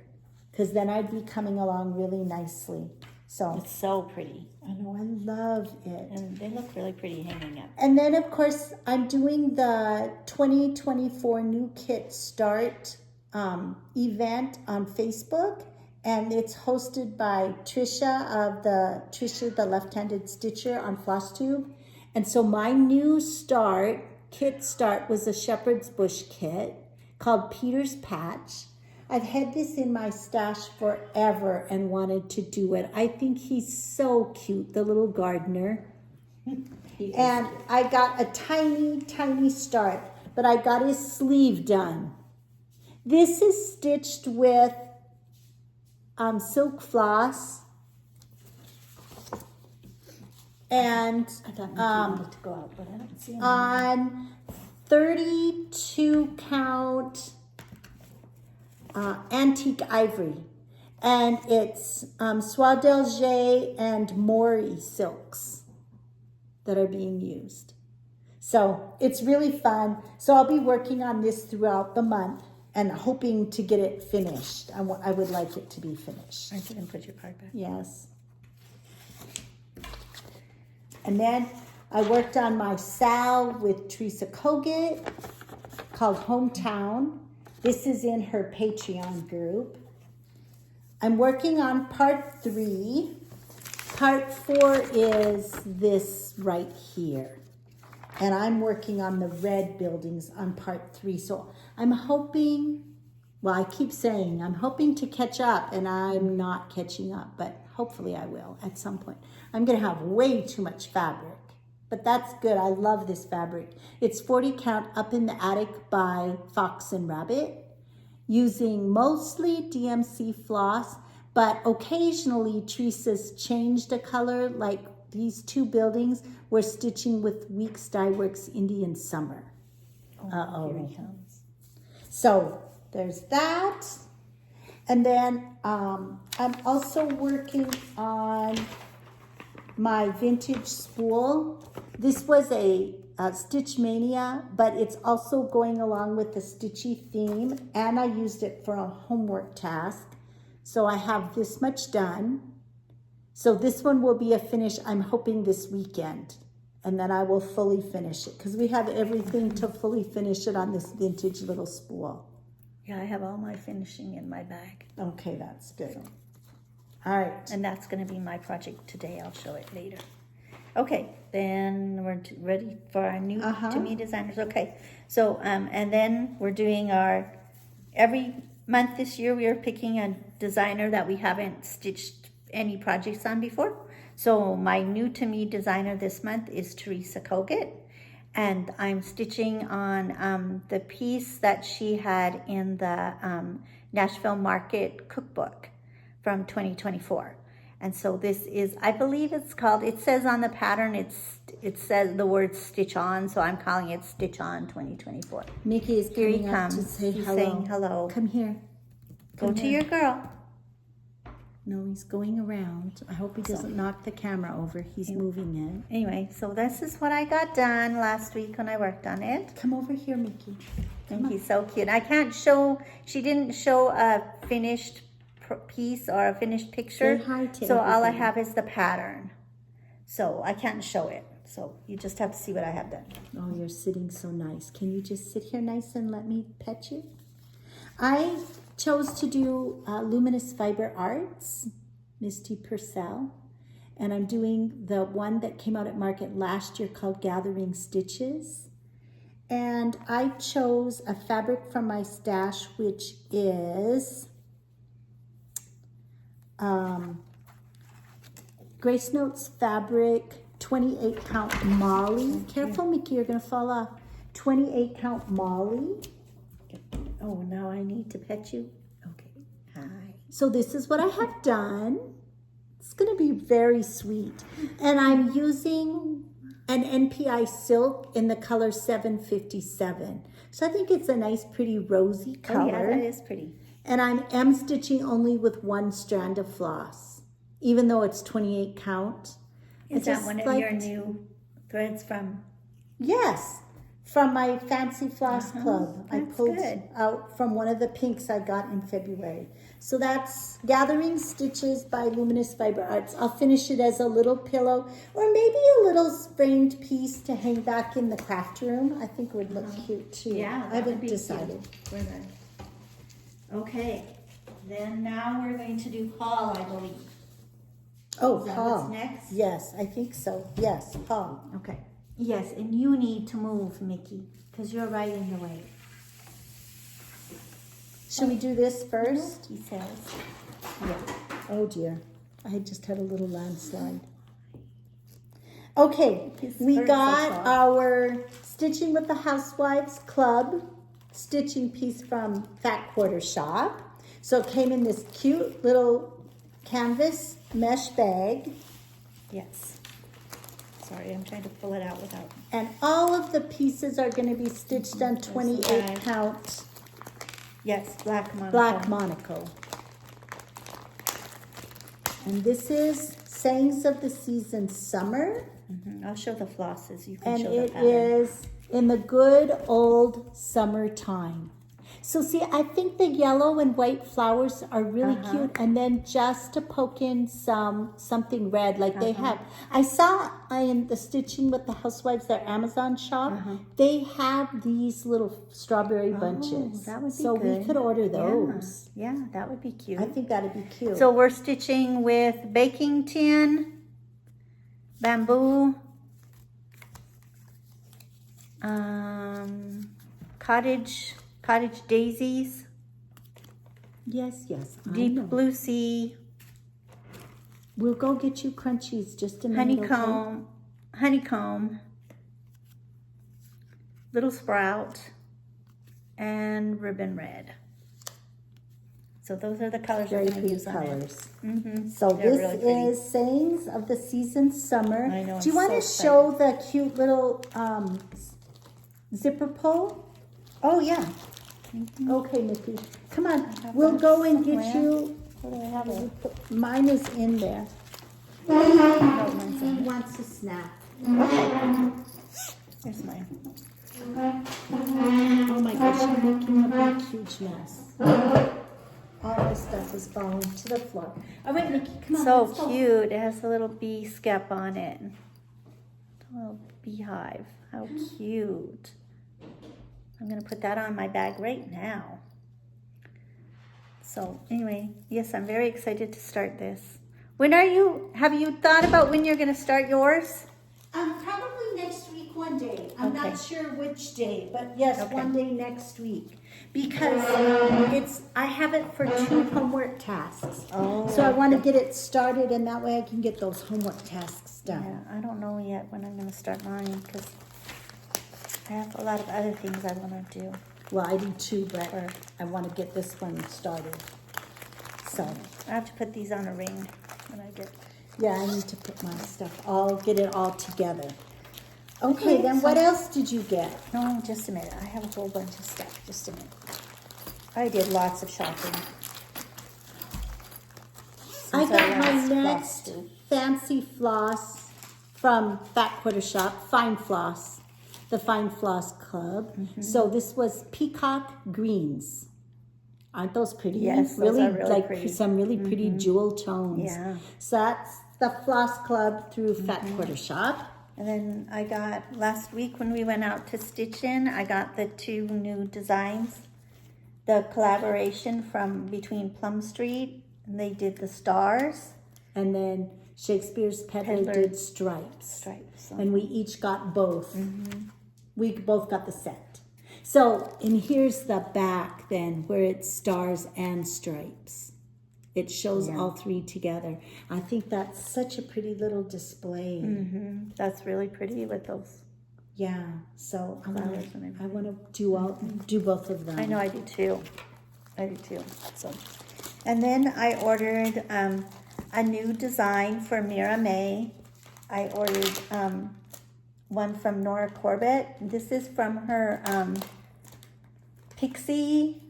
because then I'd be coming along really nicely. So It's so pretty. I know, I love it. And they look really pretty hanging up. And then, of course, I'm doing the 2024 New Kit Start event on Facebook, and it's hosted by Trisha of the Left-Handed Stitcher on Flosstube. And so my new kit start was a shepherd's bush kit called Peter's Patch. I've had this in my stash forever and wanted to do it. I think he's so cute, the little gardener. And I got a tiny, tiny start, but I got his sleeve done. This is stitched with silk floss. And I thought maybe you wanted to go out, but I don't see them. on 32 count antique ivory, and it's Soie d'Alger and Mori silks that are being used. So it's really fun. So I'll be working on this throughout the month and hoping to get it finished. I would like it to be finished. Aren't you going to put your card back? Yes. And then I worked on my salve with Teresa Kogut called Hometown. This is in her Patreon group. I'm working on part 3. Part 4 is this right here. And I'm working on the red buildings on part 3. So I'm hoping, well, I keep saying I'm hoping to catch up, and I'm not catching up, but hopefully I will at some point. I'm going to have way too much fabric, but that's good. I love this fabric. It's 40 count Up in the Attic by Fox and Rabbit, using mostly DMC floss, but occasionally Teresa's changed a color, like these 2 buildings we're stitching with Weeks Dye Works Indian Summer. Here he comes. So there's that. And then I'm also working on my vintage spool. This was a Stitch Mania, but it's also going along with the Stitchy theme, and I used it for a homework task. So I have this much done. So this one will be a finish, I'm hoping, this weekend. And then I will fully finish it, because we have everything to fully finish it on this vintage little spool. Yeah, I have all my finishing in my bag. Okay, that's good. All right. And that's going to be my project today. I'll show it later. Okay, then we're ready for our new To Me designers. Okay, so, and then we're doing every month this year we are picking a designer that we haven't stitched any projects on before. So my new to me designer this month is Teresa Kogut, and I'm stitching on the piece that she had in the Nashville Market cookbook from 2024. And so this is, I believe it's called, it says on the pattern, it says the word stitch on, so I'm calling it Stitch On 2024. Mickey is Here he coming up to comes. say He's hello. saying hello. Come here. Go to your girl. No, he's going around. I hope he doesn't knock the camera over. He's moving it. Anyway, so this is what I got done last week when I worked on it. Come over here, Mickey. And he's so cute. I can't show, she didn't show a finished piece or a finished picture. Say hi to so all I everybody. have is the pattern. So I can't show it. So you just have to see what I have done. Oh, you're sitting so nice. Can you just sit here nice and let me pet you? I chose to do Luminous Fiber Arts, Misty Purcell, and I'm doing the one that came out at market last year called Gathering Stitches. And I chose a fabric from my stash, which is Grace Notes fabric, 28 count Molly. Careful, Mickey, you're gonna fall off. 28 count Molly. Oh, now I need to pet you. Okay. Hi. So this is what I have done. It's gonna be very sweet. And I'm using an NPI silk in the color 757. So I think it's a nice, pretty rosy color. Oh, yeah, that is pretty. And I am stitching only with one strand of floss, even though it's 28 count. Is that one of your new threads from? Yes, from my Fancy Floss Club. I That's pulled good. out from one of the pinks I got in February. So that's Gathering Stitches by Luminous Fiber Arts. I'll finish it as a little pillow or maybe a little framed piece to hang back in the craft room. I think would look cute too. Yeah, I haven't decided. For that. Okay. Then now we're going to do Paul, I believe. Oh, Is that Paul. what's next? Yes, I think so. Yes, Paul. Okay. Yes, and you need to move, Mickey, because you're right in the way. Should we do this first? He says. Yeah. Oh dear. I just had a little landslide. Okay, His we birds got are soft. our Stitching with the Housewives Club stitching piece from Fat Quarter Shop. So it came in this cute little canvas mesh bag. Yes. Sorry, I'm trying to pull it out without. And all of the pieces are going to be stitched on 28 count Yes, black monocle. Black Monaco. And this is Sayings of the Season Summer. I'll show the flosses. You can And show the it pattern. is in the good old summertime. So see, I think the yellow and white flowers are really cute. And then just to poke in something red like they have. I saw in the Stitching with the Housewives, their Amazon shop, they have these little strawberry bunches. that would be so good. we could order those. Yeah, that would be cute. I think that'd be cute. So we're stitching with baking tin, bamboo, cottage daisies, yes, I deep know. blue sea, We'll go get you crunchies just a minute. Okay? honeycomb, little sprout, and ribbon red. So those are the colors Very we're going to pretty use on it. colors. So They're this really pretty. is Sayings of the Season Summer. I know, Do you I'm want so to show the cute little zipper pull? Oh yeah. Okay, Nikki. Come on. We'll that go and get somewhere. you. Where do I have it? Mine is in there. Oh, mine's He in wants a snack. there. Here's mine. Oh my gosh, you're making a big, huge mess. All this stuff is falling to the floor. All right, Nikki, come on. So let's go. cute. It has a little bee scap on it. A little beehive. How cute. I'm going to put that on my bag right now. So anyway, yes, I'm very excited to start this. Have you thought about when you're going to start yours? Probably next week, one day. I'm Okay. not sure which day, but yes, Okay. one day next week. Because I have it for 2 homework tasks. Oh. So I want to get it started, and that way I can get those homework tasks done. Yeah, I don't know yet when I'm going to start mine because I have a lot of other things I want to do. Well, I do too, but I want to get this one started. So, I have to put these on a ring when I get. yeah, I need to put my stuff, I'll get it all together. Okay, then what else did you get? No, just a minute. I have a whole bunch of stuff. Just a minute. I did lots of shopping. I Since got my last next Flosstube. fancy floss from Fat Quarter Shop, Fine Floss, the Fine Floss Club. So this was peacock greens. Aren't those pretty? Yes, those are really like pretty. some really pretty jewel tones. Yeah. So that's the Floss Club through Fat Quarter Shop. And then I got, last week when we went out to Stitch In, I got the 2 new designs. The collaboration from between Plum Street, and they did the stars. And then Shakespeare's Peddler did stripes. Stripes. And we each got both. We both got the set. So, and here's the back then where it's stars and stripes. It shows all 3 together. I think that's such a pretty little display. That's really pretty with those. Yeah, so I Flowers and want to do both of them. I know, I do too. I do too. So, and then I ordered a new design for Mirabilia. I ordered one from Nora Corbett. This is from her Pixie.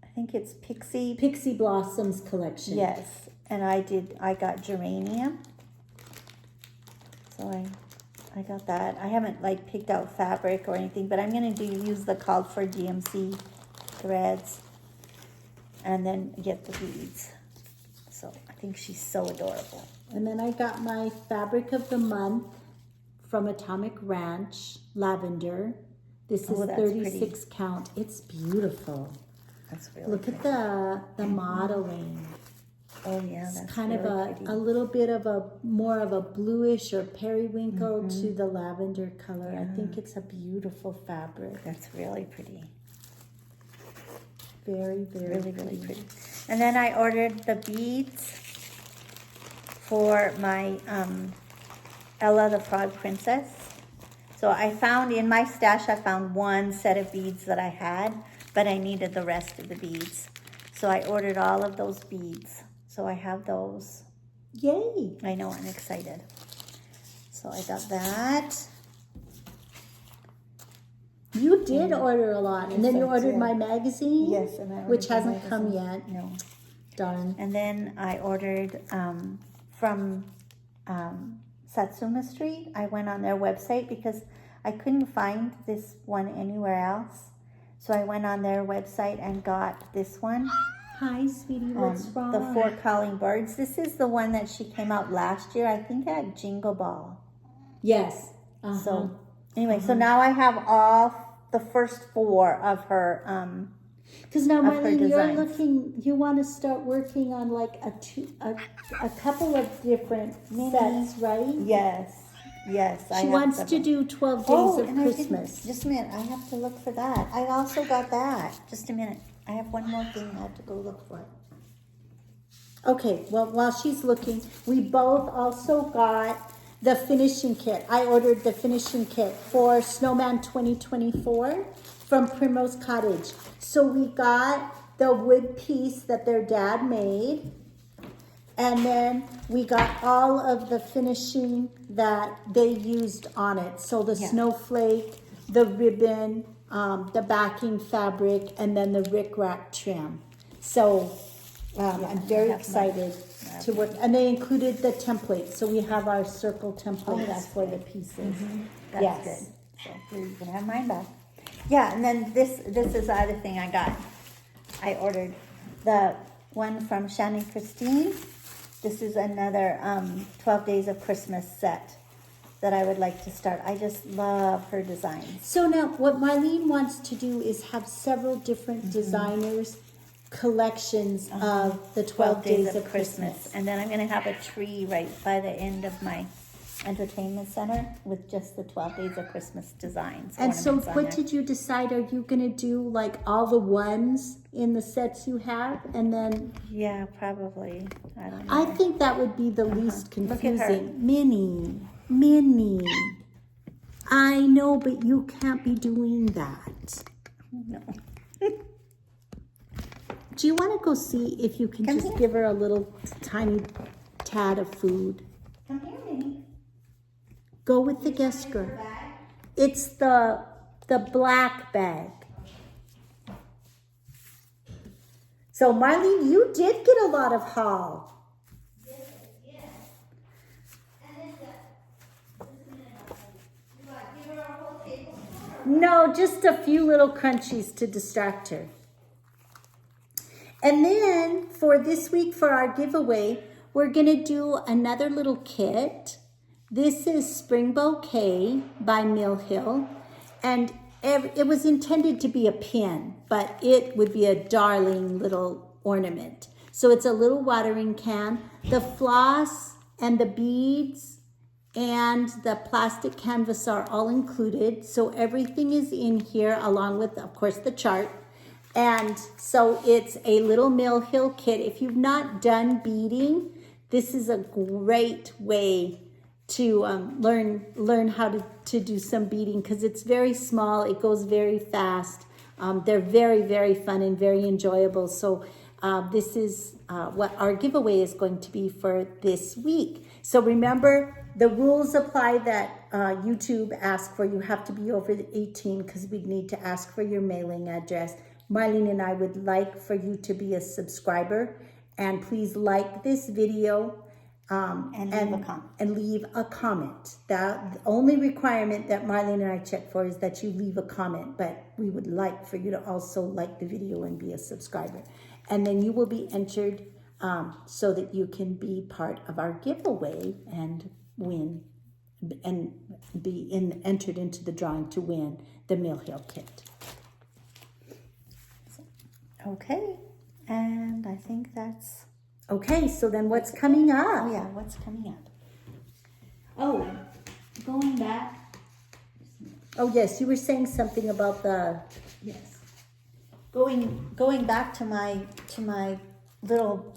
I think it's Pixie Blossoms collection. Yes, and I got geranium. So I got that. I haven't like picked out fabric or anything, but I'm gonna use the called for DMC threads and then get the beads. So I think she's so adorable. And then I got my fabric of the month from Atomic Ranch, lavender. This is Oh, that's 36 count. It's beautiful. That's really Look pretty. at the modeling. Oh yeah, that's Kind really of pretty. a little bit of a more of a bluish or periwinkle to the lavender color. I think it's a beautiful fabric. That's really pretty. Very, very Really, really pretty. And then I ordered the beads for my Ella the Frog Princess. So I found in my stash, I found 1 set of beads that I had, but I needed the rest of the beads. So I ordered all of those beads. So I have those. Yay! I know, I'm excited. So I got that. You did order a lot, and then you I ordered did. my magazine. Yes, and I ordered which the hasn't come magazine. yet. No. Darn. And then I ordered from Satsuma Street. I went on their website because I couldn't find this one anywhere else. So I went on their website and got this one. Hi, sweetie. What's wrong? The 4 Calling Birds. This is the one that she came out last year, I think at Jingle Ball. Yes. So anyway, so now I have all the first 4 of her. Because now, of her Marlene, you're designs. looking. You want to start working on like a couple of different sets, right? Yes. I She have wants several. to do 12 days of and I didn't- Christmas. Just a minute, I have to look for that. I also got that. Just a minute. I have one more thing I have to go look for. Okay, well, while she's looking, we both also got the finishing kit. I ordered the finishing kit for Snowman 2024 from Primrose Cottage. So we got the wood piece that their dad made. And then we got all of the finishing that they used on it. So the snowflake, the ribbon, the backing fabric, and then the rickrack trim. So I'm very excited to work. And they included the template. So we have our circle template that's for the pieces. That's Yes. good. So you can have mine back. Yeah, and then this is the other thing I got. I ordered the one from Shannon Christine. This is another 12 Days of Christmas set that I would like to start. I just love her designs. So now what Marlene wants to do is have several different designers collections of the 12 days of Christmas. And then I'm going to have a tree right by the end of my entertainment center with just the 12 Days of Christmas designs. And so ornaments on what there. did you decide? Are you going to do like all the ones in the sets you have? And then Yeah, probably. I don't know. I think that would be the least Look at her. confusing. Minnie. I know, but you can't be doing that. No. Do you want to go see if you can Come just here. give her a little tiny tad of food? Come here, Minnie. Go with the guest girl. It's the black bag. So Marlene, you did get a lot of haul. No, just a few little crunchies to distract her. And then for this week, for our giveaway, we're going to do another little kit. This is Spring Bouquet by Mill Hill. And it was intended to be a pin, but it would be a darling little ornament. So it's a little watering can. The floss and the beads and the plastic canvas are all included. So everything is in here along with, of course, the chart. And so it's a little Mill Hill kit. If you've not done beading, this is a great way to learn how to do some beading because it's very small. It goes very fast. They're very, very fun and very enjoyable. So this is what our giveaway is going to be for this week. So remember, the rules apply that YouTube asks for. You have to be over 18 because we need to ask for your mailing address. Marlene and I would like for you to be a subscriber, and please like this video And leave a comment. And leave a comment. The only requirement that Marlene and I check for is that you leave a comment, but we would like for you to also like the video and be a subscriber. And then you will be entered so that you can be part of our giveaway and win and be entered into the drawing to win the Mill Hill kit. Okay. And I think that's... Okay, so then what's coming up? Oh, yeah. What's coming up? Oh, going back. Oh, yes, you were saying something about the... Yes. Going back to my little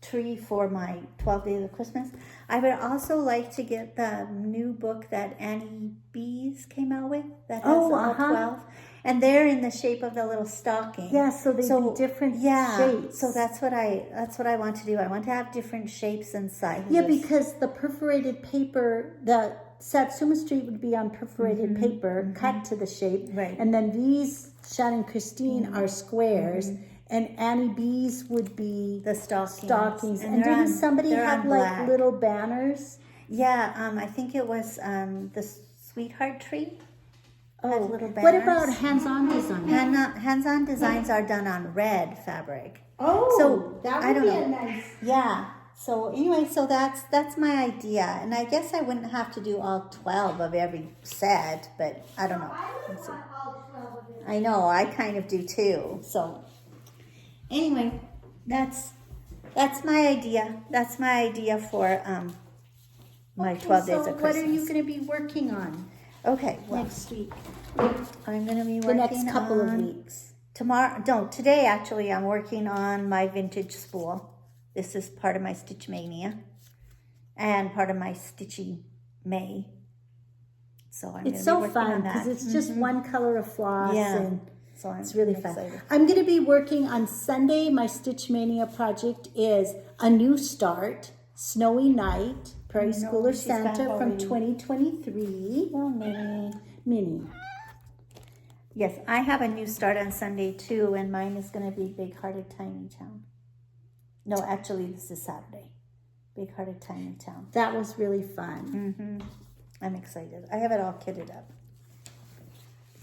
tree for my 12 Days of Christmas, I would also like to get the new book that Annie Bees came out with that has all 12. And they're in the shape of the little stocking. Yeah, so they be different shapes. So that's what I want to do. I want to have different shapes and sizes. Yeah, because the perforated paper, the Satsuma Street would be on perforated paper, cut to the shape. Right. And then these, Shannon Christine, are squares. And Annie B's would be the stockings. And didn't somebody have like black. little banners? Yeah, I think it was the Sweetheart Tree. Oh, little what banners. about hands-on design? Hands-on designs are done on red fabric. Oh, So, that I would don't be a know. nice... Yeah. So anyway, so that's my idea, and I guess I wouldn't have to do all 12 of every set, but I don't know. Let's see. I know, I kind of do too. So anyway, that's my idea. That's my idea for my 12 Days of Christmas. What are you going to be working on Okay, well, next week? I'm going to be working The next couple of on- weeks. Today actually I'm working on my vintage spool. This is part of my Stitch Mania and part of my Stitchy May. So I'm It's gonna so be working fun on because that. it's just one color of floss Yeah. and So it's really fun. excited. I'm going to be working on Sunday. My Stitch Mania project is A New Start, Snowy Night, Prairie Schooler she's got Santa from already. 2023. Oh, Minnie. Minnie. Yes, I have a new start on Sunday too, and mine is going to be Big Hearted Tiny Town. No, actually, this is Saturday. Big Hearted Tiny Town. That was really fun. I'm excited. I have it all kitted up.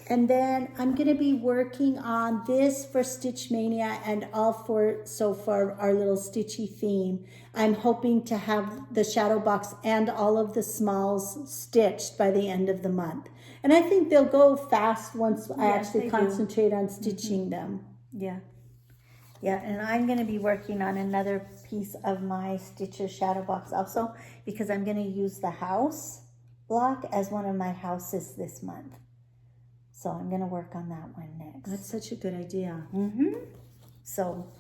And then I'm going to be working on this for Stitch Mania and all for our little Stitchy theme. I'm hoping to have the shadow box and all of the smalls stitched by the end of the month. And I think they'll go fast once I Yes, actually they do. concentrate on stitching them. Yeah. Yeah, and I'm going to be working on another piece of my Stitcher shadow box also, because I'm going to use the house block as one of my houses this month. So I'm going to work on that one next. That's such a good idea. So,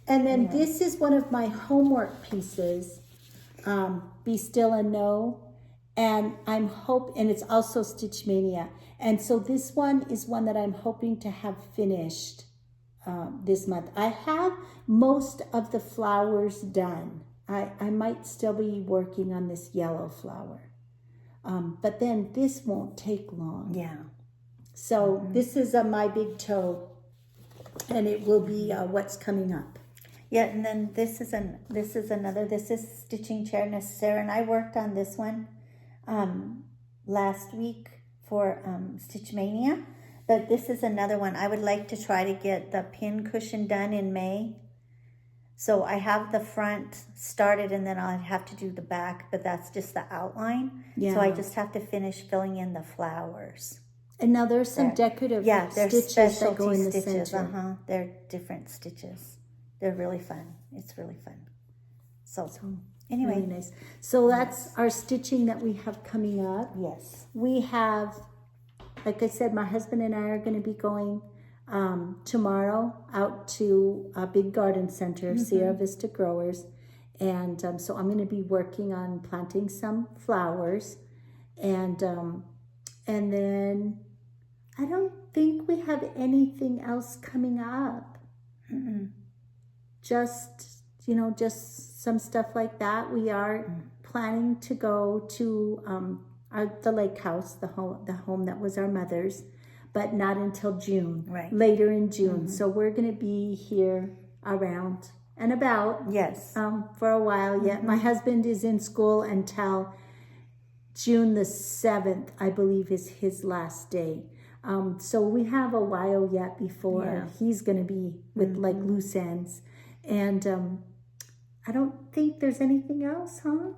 And then this is one of my homework pieces, Be Still and Know. And and it's also Stitch Mania. And so this one is one that I'm hoping to have finished this month. I have most of the flowers done. I might still be working on this yellow flower. But then this won't take long. yeah. So this is my big toe, and it will be what's coming up. Yeah, and then this is stitching chair. Now, Sarah and I worked on this one last week for Stitch Mania, but this is another one. I would like to try to get the pin cushion done in May. So I have the front started, and then I'll have to do the back, but that's just the outline. Yeah. So I just have to finish filling in the flowers. And now there's some decorative they're stitches that go in the stitches. center. They're different stitches. They're really fun. It's really fun. So anyway. Really nice. So that's our stitching that we have coming up. Yes. We have, like I said, my husband and I are going to be going tomorrow out to a big garden center, Sierra Vista Growers. And so I'm going to be working on planting some flowers. And then I don't think we have anything else coming up. Just some stuff like that. We are planning to go to the lake house, the home that was our mother's, but not until June, Right. later in June. So we're going to be here around and about Yes. for a while yet. My husband is in school until June the 7th, I believe, is his last day. So we have a while yet before he's going to be with like loose ends. And I don't think there's anything else, huh?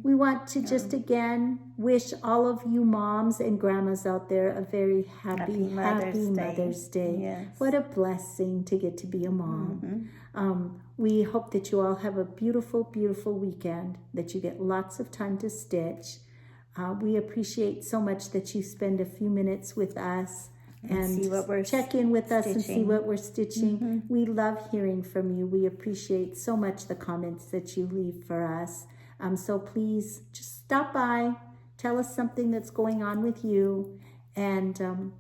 We want to just again wish all of you moms and grandmas out there a very happy Mother's Day. Yes. What a blessing to get to be a mom. We hope that you all have a beautiful, beautiful weekend, that you get lots of time to stitch. We appreciate so much that you spend a few minutes with us and see what we're check in with us and see stitching. what we're stitching. We love hearing from you. We appreciate so much the comments that you leave for us. So please just stop by, tell us something that's going on with you, and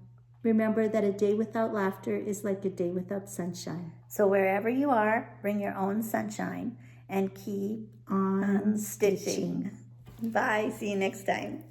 remember that a day without laughter is like a day without sunshine. So wherever you are, bring your own sunshine and keep on stitching. Bye. See you next time.